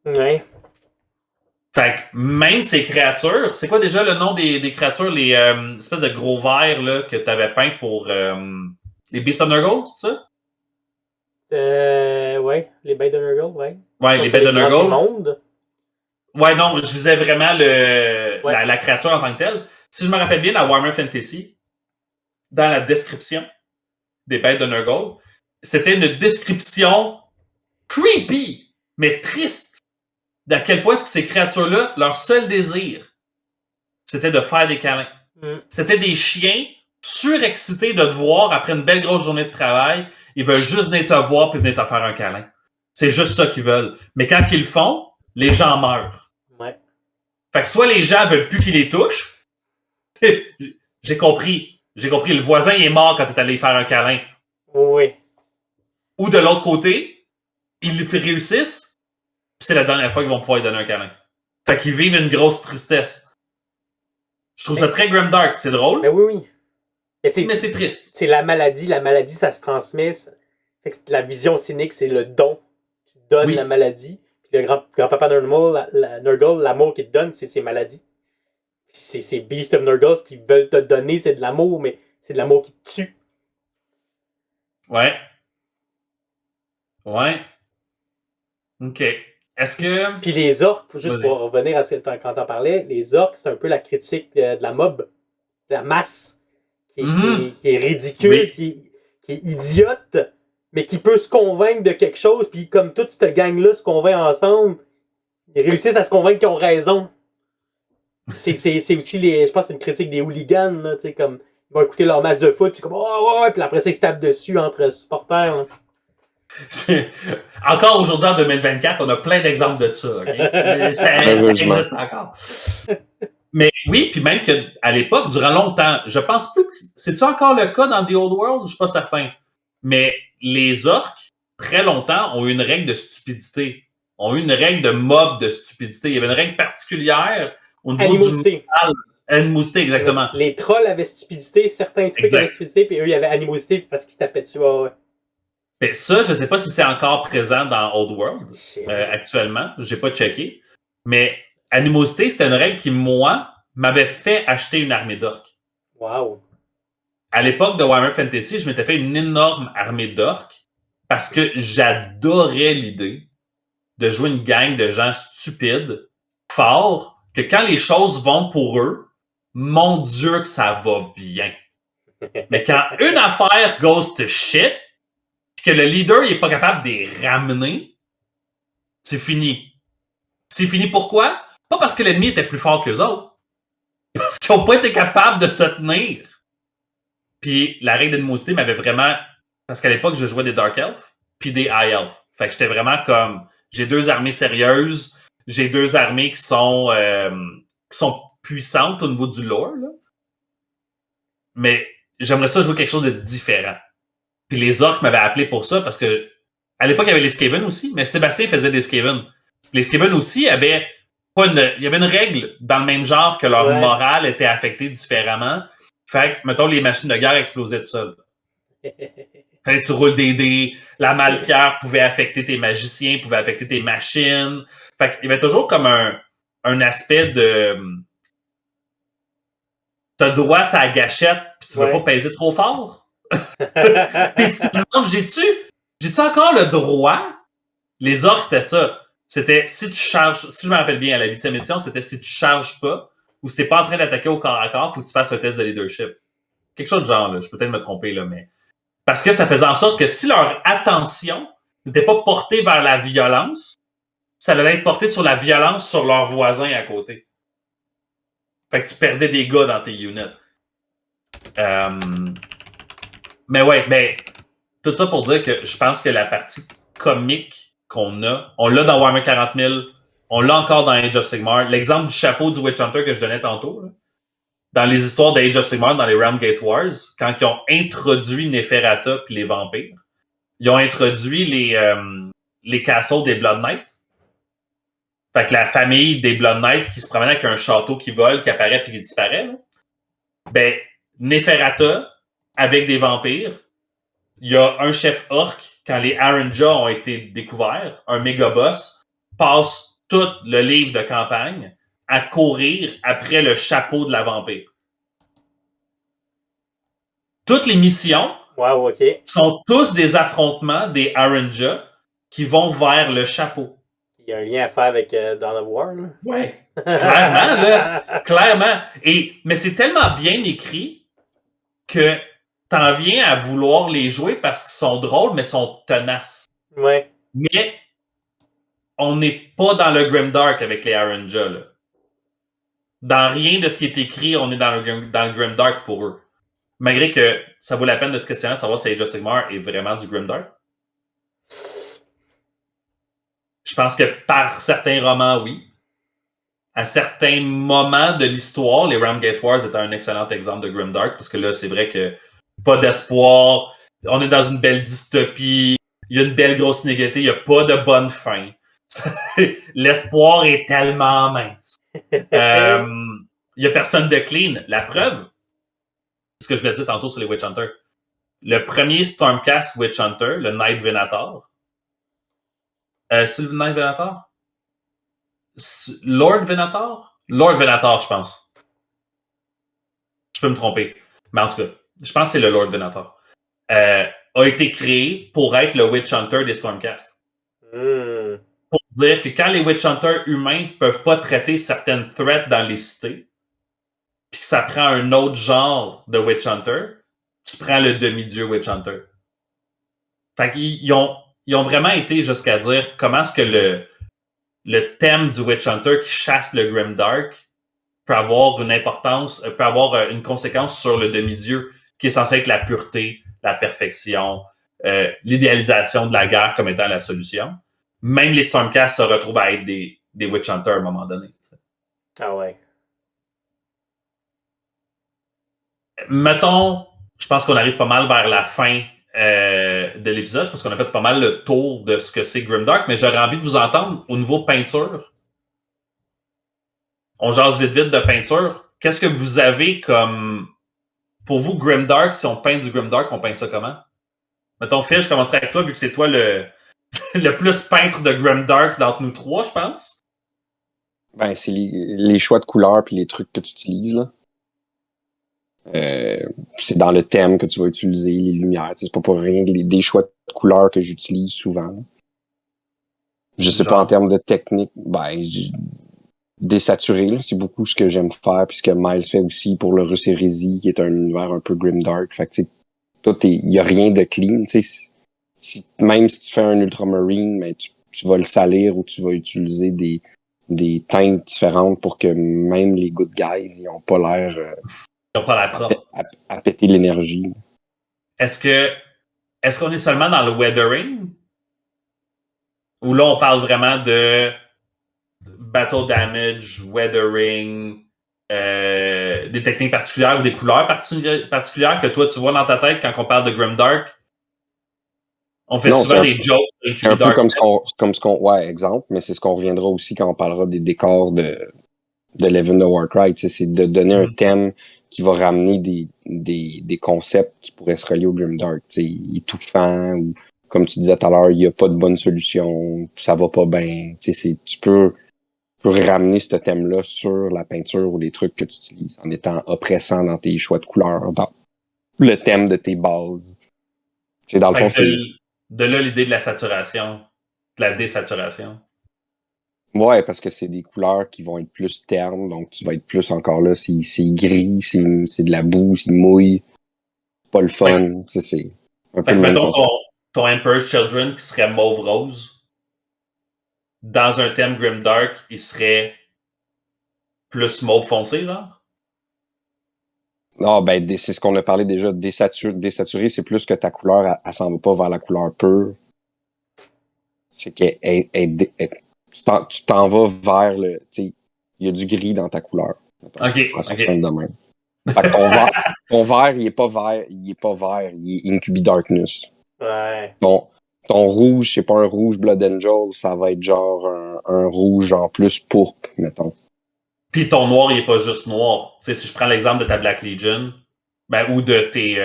Ouais. Fait que même ces créatures, c'est quoi déjà le nom des créatures, les espèces de gros vers là, que tu avais peint pour les Beasts of Nurgle, c'est ça? Ouais, les bêtes de Nurgle, ouais. Ouais, les bêtes de Nurgle. Nurgle. Monde. Ouais, non, je visais vraiment la créature en tant que telle. Si je me rappelle bien, dans Warhammer Fantasy, dans la description des bêtes de Nurgle, c'était une description creepy, mais triste, d'à quel point est-ce que ces créatures-là, leur seul désir, c'était de faire des câlins. C'était des chiens surexcités de te voir après une belle grosse journée de travail. Ils veulent juste venir te voir et venir te faire un câlin. C'est juste ça qu'ils veulent. Mais quand ils le font, les gens meurent. Ouais. Fait que soit les gens veulent plus qu'ils les touchent. J'ai compris. Le voisin il est mort quand tu es allé faire un câlin. Oui. Ou de l'autre côté, ils réussissent. Puis c'est la dernière fois qu'ils vont pouvoir lui donner un câlin. Fait qu'ils vivent une grosse tristesse. Je trouve ça très grimdark. C'est drôle. Mais oui. Mais c'est triste. C'est la maladie. La maladie, ça se transmet. Fait que la vision cynique, c'est le don qui donne la maladie. Puis le grand-papa Nurgle, l'amour qu'il te donne, c'est ses maladies. C'est ces Beasts of Nurgle qui veulent te donner, c'est de l'amour, mais c'est de l'amour qui te tue. Ouais. OK. Est-ce que... Puis les orques, juste pour revenir à quand t'en parlais, les orques, c'est un peu la critique de la mob, de la masse, qui est ridicule, qui est idiote, mais qui peut se convaincre de quelque chose, puis comme toute cette gang-là se convainc ensemble, ils réussissent à se convaincre qu'ils ont raison. C'est aussi, je pense que c'est une critique des hooligans, là, tu sais, comme, ils vont écouter leur match de foot, puis comme, oh, ouais, puis après ça, ils se tapent dessus entre supporters, là. Encore aujourd'hui, en 2024, on a plein d'exemples de ça. Okay? Ça existe encore. Mais oui, puis même qu'à l'époque, durant longtemps, je pense plus que... C'est-tu encore le cas dans The Old World? Je suis pas certain. Mais les orques, très longtemps, ont eu une règle de stupidité. Ont eu une règle de mob de stupidité. Il y avait une règle particulière au niveau animosité. Du moral. Animosité, exactement. Les trolls avaient stupidité, certains trucs avaient stupidité, puis eux, il y avait animosité parce qu'ils se tapaient dessus. Ouais. Mais ça, je ne sais pas si c'est encore présent dans Old World actuellement. Je n'ai pas checké. Mais animosité, c'était une règle qui, moi, m'avait fait acheter une armée d'orques. Wow. À l'époque de Warhammer Fantasy, je m'étais fait une énorme armée d'orques parce que j'adorais l'idée de jouer une gang de gens stupides, forts, que quand les choses vont pour eux, mon Dieu que ça va bien. Mais quand une affaire goes to shit, que le leader n'est pas capable de les ramener, c'est fini. C'est fini pourquoi? Pas parce que l'ennemi était plus fort qu'eux autres. Parce qu'ils n'ont pas été capables de se tenir. Puis la règle d'animosité m'avait vraiment... Parce qu'à l'époque, je jouais des Dark Elves puis des High Elves. Fait que j'étais vraiment comme... J'ai deux armées sérieuses. J'ai deux armées qui sont puissantes au niveau du lore. Là. Mais j'aimerais ça jouer quelque chose de différent. Puis les orques m'avaient appelé pour ça parce que à l'époque, il y avait les Skaven aussi, mais Sébastien faisait des Skaven. Les Skaven aussi avaient il y avait une règle dans le même genre que leur morale était affectée différemment. Fait que, mettons, les machines de guerre explosaient tout seules. Fallait que tu roules des dés, la malpierre pouvait affecter tes magiciens, pouvait affecter tes machines. Fait qu'il y avait toujours comme un aspect de... T'as droit à sa gâchette, puis tu veux pas peser trop fort. Puis tu te demandes, j'ai-tu encore le droit? Les orques, c'était ça. C'était si tu charges, si je me rappelle bien à la 8e édition, c'était si tu charges pas ou si t'es pas en train d'attaquer au corps à corps, il faut que tu fasses un test de leadership. Quelque chose de genre, là. Je peux peut-être me tromper, là, mais. Parce que ça faisait en sorte que si leur attention n'était pas portée vers la violence, ça allait être porté sur la violence sur leurs voisins à côté. Fait que tu perdais des gars dans tes units. Mais ouais, ben, tout ça pour dire que je pense que la partie comique qu'on a, on l'a dans Warhammer 40 000, on l'a encore dans Age of Sigmar. L'exemple du chapeau du Witch Hunter que je donnais tantôt, là, dans les histoires d'Age of Sigmar, dans les Realmgate Wars, quand ils ont introduit Neferata puis les vampires, ils ont introduit les castles des Blood Knights. Fait que la famille des Blood Knights qui se promène avec un château qui vole, qui apparaît puis qui disparaît, là. Ben, Neferata, avec des vampires, il y a un chef orc, quand les Aranja ont été découverts, un méga boss, passe tout le livre de campagne à courir après le chapeau de la vampire. Toutes les missions sont tous des affrontements des Aranjas qui vont vers le chapeau. Il y a un lien à faire avec Dawn of War, là. Oui, clairement, là. Clairement. Mais c'est tellement bien écrit que t'en viens à vouloir les jouer parce qu'ils sont drôles, mais sont tenaces. Ouais. Mais on n'est pas dans le Grimdark avec les Aranjas, là. Dans rien de ce qui est écrit, on est dans le Grimdark pour eux. Malgré que ça vaut la peine de se questionner, savoir si Age of Sigmar est vraiment du Grimdark. Je pense que par certains romans, oui. À certains moments de l'histoire, les Ramgate Wars étaient un excellent exemple de Grimdark, parce que là, c'est vrai que pas d'espoir, on est dans une belle dystopie, il y a une belle grosse inégalité, il n'y a pas de bonne fin. L'espoir est tellement mince. Il n'y a personne de clean. La preuve, c'est ce que je l'ai dit tantôt sur les Witch Hunters. Le premier Stormcast Witch Hunter, le Night Venator. C'est le Night Venator? Lord Venator? Lord Venator, je pense. Je peux me tromper. Mais en tout cas, je pense que c'est le Lord Venator. A été créé pour être le Witch Hunter des Stormcast. Pour dire que quand les Witch Hunters humains ne peuvent pas traiter certaines threats dans les cités, puis que ça prend un autre genre de Witch Hunter, tu prends le demi-dieu Witch Hunter. Fait qu'ils ont vraiment été jusqu'à dire comment est-ce que le thème du Witch Hunter qui chasse le Grimdark peut avoir une importance, peut avoir une conséquence sur le demi-dieu, qui est censé être la pureté, la perfection, l'idéalisation de la guerre comme étant la solution. Même les Stormcast se retrouvent à être des Witch Hunters à un moment donné. T'sais. Ah ouais. Mettons, je pense qu'on arrive pas mal vers la fin de l'épisode. Je pense qu'on a fait pas mal le tour de ce que c'est Grimdark, mais j'aurais envie de vous entendre au niveau peinture. On jase vite de peinture. Qu'est-ce que vous avez comme... Pour vous, Grimdark, si on peint du Grimdark, on peint ça comment? Mettons, Phil, je commencerai avec toi, vu que c'est toi le plus peintre de Grimdark d'entre nous trois, je pense. Ben, c'est les choix de couleurs puis les trucs que tu utilises, là. C'est dans le thème que tu vas utiliser, les lumières. C'est pas pour rien des choix de couleurs que j'utilise souvent. Je sais pas en termes de technique, ben désaturé, là, c'est beaucoup ce que j'aime faire, puis ce que Miles fait aussi pour le Russe Hérésie, qui est un univers un peu grimdark. Fait que tu sais, il y a rien de clean. Tu sais, même si tu fais un ultramarine, mais tu vas le salir ou tu vas utiliser des teintes différentes pour que même les good guys, ils ont pas l'air ils ont pas l'air propre. À péter l'énergie. Est-ce qu'on est seulement dans le weathering? Ou là, on parle vraiment de battle damage, weathering, des techniques particulières ou des couleurs particulières que toi, tu vois dans ta tête quand on parle de Grimdark? On fait souvent des jokes. C'est un peu comme ce qu'on... Ouais, exemple, mais c'est ce qu'on reviendra aussi quand on parlera des décors de Leven de Warcry. C'est de donner un thème qui va ramener des concepts qui pourraient se relier au Grimdark. Étouffant, ou comme tu disais tout à l'heure, il n'y a pas de bonne solution, ça va pas bien. Tu peux ramener ce thème-là sur la peinture ou les trucs que tu utilises en étant oppressant dans tes choix de couleurs, dans le thème de tes bases. Dans le fond, c'est... De là, l'idée de la saturation, de la désaturation. Ouais, parce que c'est des couleurs qui vont être plus ternes, donc tu vas être plus encore là. C'est gris, c'est de la boue, c'est mouille. Pas le fun. Ouais. C'est un peu le même concept. Ton Emperor's Children qui serait mauve-rose, dans un thème Grimdark, il serait plus mauve foncé, genre? Ah, ben, c'est ce qu'on a parlé déjà. Désaturé, c'est plus que ta couleur, elle s'en va pas vers la couleur pure. C'est qu'elle tu t'en vas vers le... il y a du gris dans ta couleur. OK. Simple de même. Fait que ton vert, il est pas vert, il est Incubi Darkness. Ouais. Ton rouge, c'est pas un rouge Blood Angel, ça va être genre un rouge genre plus pourpre, mettons. Puis ton noir, il est pas juste noir. T'sais, si je prends l'exemple de ta Black Legion, ben, ou de tes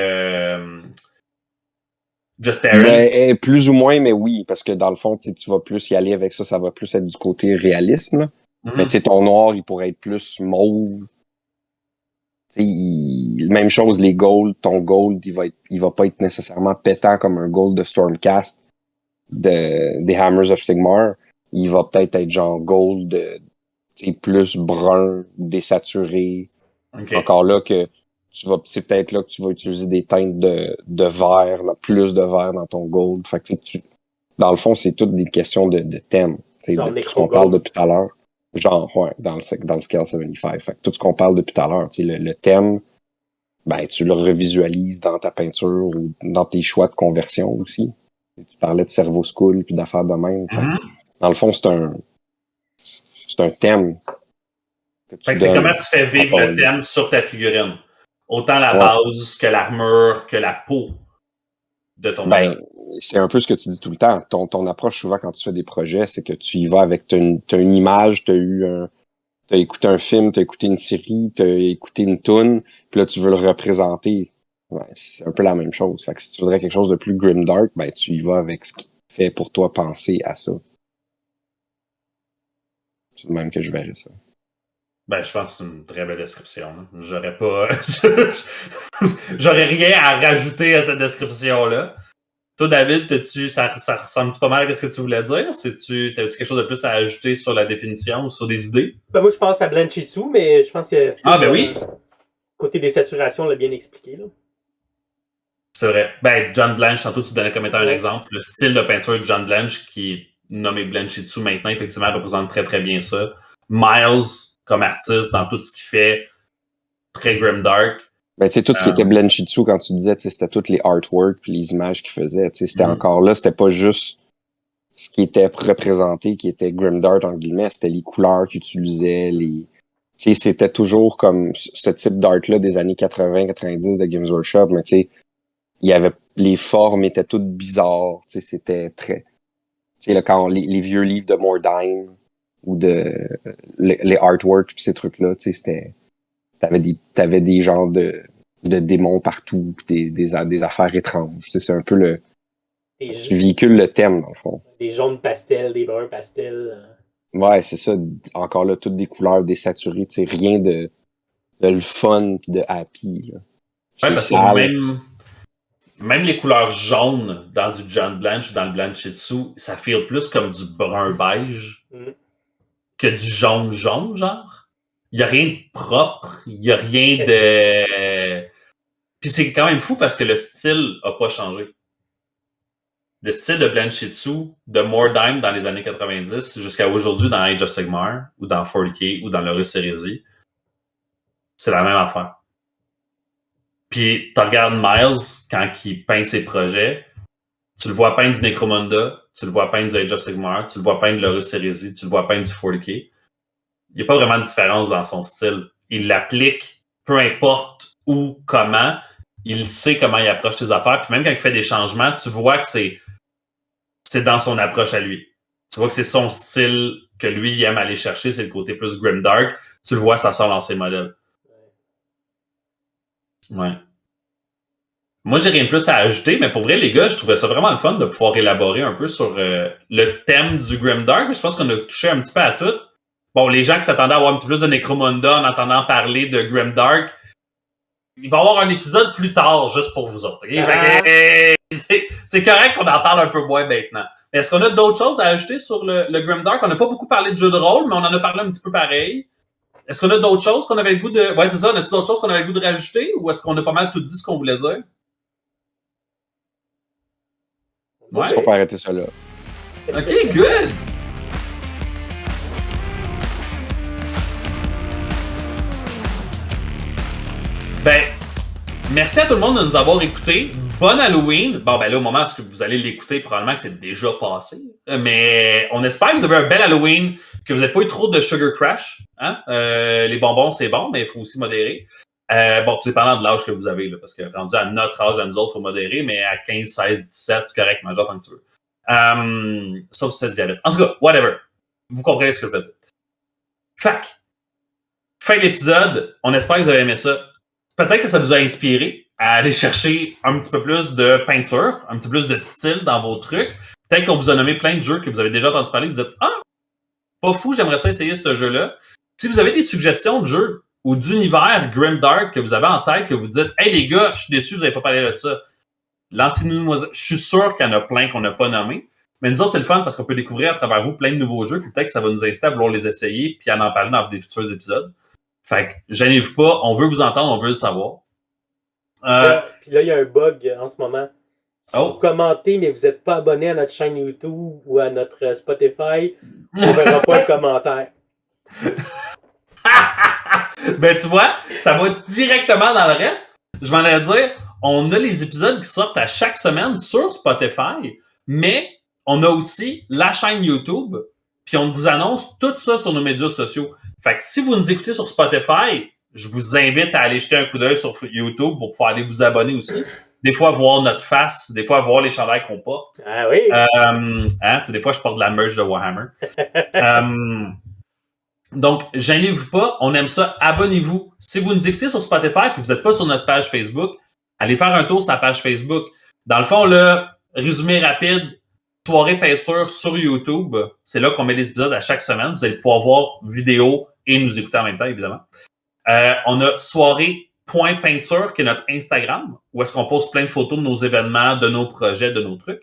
Just Aaron? Mais, plus ou moins, mais oui, parce que dans le fond, tu vas plus y aller avec ça, ça va plus être du côté réalisme. Là. Mais tu sais, ton noir, il pourrait être plus mauve. Même chose, les golds, ton gold, il va pas être nécessairement pétant comme un gold de Stormcast des Hammers of Sigmar. Il va peut-être être genre gold plus brun, désaturé. Okay. Encore là que c'est peut-être là que tu vas utiliser des teintes de vert, plus de vert dans ton gold. Fait que dans le fond, c'est toutes des questions de thème. Genre de tout ce qu'on parle depuis tout à l'heure. Genre, ouais, dans le Scale 75. Fait que tout ce qu'on parle depuis tout à l'heure, le thème, ben, tu le revisualises dans ta peinture ou dans tes choix de conversion aussi. Tu parlais de cerveau school puis d'affaires de même. Fait que, dans le fond, c'est un thème. Fait que c'est comment tu fais vivre le thème sur ta figurine. Autant la base que l'armure, que la peau de ton modèle. C'est un peu ce que tu dis tout le temps. Ton approche souvent quand tu fais des projets, c'est que tu y vas avec t'as une image, t'as écouté un film, t'as écouté une série, t'as écouté une toune, puis là tu veux le représenter. Ouais, c'est un peu la même chose. Fait que si tu voudrais quelque chose de plus grimdark, ben tu y vas avec ce qui fait pour toi penser à ça. C'est de même que je verrais ça. Ben, je pense que c'est une très belle description. Hein. J'aurais pas... J'aurais rien à rajouter à cette description-là. Toi, David, ça ressemble pas mal à ce que tu voulais dire? T'avais-tu quelque chose de plus à ajouter sur la définition ou sur des idées? Ben moi, je pense à Blanchitsu, mais je pense que... ben oui! Côté des saturations, on l'a bien expliqué, là. C'est vrai. Ben, John Blanche, tantôt, tu donnais comme étant un exemple. Le style de peinture de John Blanche, qui est nommé Blanchitsu maintenant, effectivement, représente très, très bien ça. Miles, comme artiste, dans tout ce qu'il fait, très grimdark. Ben, tu sais, tout ce qui était Blanchitsu, quand tu disais, c'était toutes les artworks puis les images qu'il faisait, tu sais, c'était encore là, c'était pas juste ce qui était représenté, qui était grimdark, en guillemets, c'était les couleurs qu'il utilisait, tu sais, c'était toujours comme ce type d'art-là des années 80-90 de Games Workshop, mais tu sais, il y avait, les formes étaient toutes bizarres, tu sais, c'était très, tu sais, là, quand les vieux livres de Mordheim, ou les artworks pis ces trucs-là, tu sais, c'était, t'avais des genres de démons partout, des affaires étranges. Tu sais, c'est un peu tu véhicules le thème, dans le fond. Des jaunes pastels, des bruns pastels. Ouais, c'est ça. Encore là, toutes des couleurs désaturées. Tu sais, rien de le fun pis de happy. Là. Ouais, parce que même les couleurs jaunes dans du John Blanche ou dans le Blanchitsu, ça feel plus comme du brun beige que du jaune, genre. Il n'y a rien de propre, il n'y a rien de... Puis c'est quand même fou parce que le style n'a pas changé. Le style de Blanchitsu, de Mordheim dans les années 90 jusqu'à aujourd'hui dans Age of Sigmar, ou dans 40K, ou dans l'Horus Heresy, c'est la même affaire. Puis tu regardes Miles, quand il peint ses projets, tu le vois peindre du Necromunda, tu le vois peindre du Age of Sigmar, tu le vois peindre de l'Horus Heresy, tu le vois peindre du 40K. Il n'y a pas vraiment de différence dans son style. Il l'applique, peu importe où, comment. Il sait comment il approche ses affaires. Puis même quand il fait des changements, tu vois que c'est dans son approche à lui. Tu vois que c'est son style que lui, il aime aller chercher. C'est le côté plus grimdark. Tu le vois, ça sort dans ses modèles. Ouais. Moi, j'ai rien de plus à ajouter, mais pour vrai, les gars, je trouvais ça vraiment le fun de pouvoir élaborer un peu sur le thème du grimdark. Je pense qu'on a touché un petit peu à tout. Bon, les gens qui s'attendaient à avoir un petit peu plus de Necromunda en entendant parler de grimdark, il va y avoir un épisode plus tard juste pour vous autres. C'est correct qu'on en parle un peu moins maintenant. Mais est-ce qu'on a d'autres choses à ajouter sur le grimdark? On n'a pas beaucoup parlé de jeu de rôle, mais on en a parlé un petit peu pareil. Est-ce qu'on a d'autres choses qu'on avait le goût de... Ouais, c'est ça. On a-tu d'autres choses qu'on avait le goût de rajouter? Ou est-ce qu'on a pas mal tout dit ce qu'on voulait dire? Ouais. On peut arrêter ça là. OK, good! Ben, merci à tout le monde de nous avoir écoutés. Bonne Halloween. Bon, ben là, au moment où vous allez l'écouter, probablement que c'est déjà passé. Mais on espère que vous avez un bel Halloween, que vous n'avez pas eu trop de sugar crash. Hein? Les bonbons, c'est bon, mais il faut aussi modérer. Bon, tout dépendant de l'âge que vous avez, là, parce que rendu à notre âge, à nous autres, il faut modérer, mais à 15, 16, 17, c'est correct, majeur tant que tu veux. Sauf si c'est diabète. En tout cas, whatever. Vous comprenez ce que je veux dire. Fac. Fin de l'épisode. On espère que vous avez aimé ça. Peut-être que ça vous a inspiré. à aller chercher un petit peu plus de peinture, un petit peu plus de style dans vos trucs. Peut-être qu'on vous a nommé plein de jeux que vous avez déjà entendu parler, vous dites « Ah, pas fou, j'aimerais ça essayer ce jeu-là. » Si vous avez des suggestions de jeux ou d'univers grimdark que vous avez en tête, que vous dites « Hey les gars, je suis déçu, vous n'avez pas parlé de ça. » Lancez-nous, je suis sûr qu'il y en a plein qu'on n'a pas nommés. Mais nous autres, c'est le fun parce qu'on peut découvrir à travers vous plein de nouveaux jeux, puis peut-être que ça va nous inciter à vouloir les essayer, puis à en parler dans des futurs épisodes. Fait que, gênez-vous pas, on veut vous entendre, on veut le savoir. Puis là, il y a un bug en ce moment. Si vous commentez, mais vous n'êtes pas abonné à notre chaîne YouTube ou à notre Spotify, on ne verra pas le commentaire. Ben, tu vois, ça va directement dans le reste. Je m'en allais dire, on a les épisodes qui sortent à chaque semaine sur Spotify, mais on a aussi la chaîne YouTube, puis on vous annonce tout ça sur nos médias sociaux. Fait que si vous nous écoutez sur Spotify, je vous invite à aller jeter un coup d'œil sur YouTube pour pouvoir aller vous abonner aussi. Des fois, voir notre face, des fois, voir les chandails qu'on porte. Ah oui? Des fois, je porte de la merch de Warhammer. Donc, gênez-vous pas, on aime ça, abonnez-vous. Si vous nous écoutez sur Spotify et que vous n'êtes pas sur notre page Facebook, allez faire un tour sur la page Facebook. Dans le fond, là, résumé rapide, soirée peinture sur YouTube, c'est là qu'on met les épisodes à chaque semaine. Vous allez pouvoir voir vidéo et nous écouter en même temps, évidemment. On a soirée.peinture, qui est notre Instagram, où est-ce qu'on poste plein de photos de nos événements, de nos projets, de nos trucs.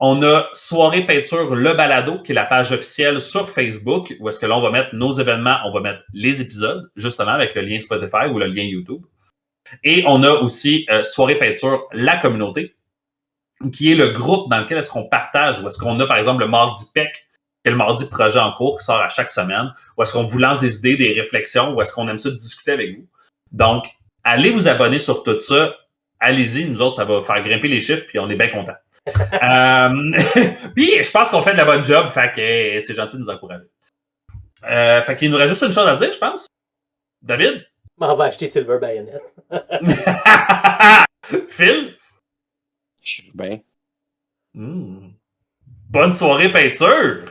On a Soirée Peinture Le Balado, qui est la page officielle sur Facebook, où est-ce que là, on va mettre nos événements, on va mettre les épisodes, justement, avec le lien Spotify ou le lien YouTube. Et on a aussi Soirée Peinture La Communauté, qui est le groupe dans lequel est-ce qu'on partage, où est-ce qu'on a, par exemple, le Mardi PEC, qui est le Mardi Projet en cours, qui sort à chaque semaine, où est-ce qu'on vous lance des idées, des réflexions, où est-ce qu'on aime ça discuter avec vous. Donc, allez vous abonner sur tout ça. Allez-y, nous autres, ça va faire grimper les chiffres, puis on est bien contents. Puis, je pense qu'on fait de la bonne job, fait que c'est gentil de nous encourager. Fait qu'il nous reste juste une chose à dire, je pense. David? On va acheter Silver Bayonet. Phil? Je suis bien. Bonne soirée peinture!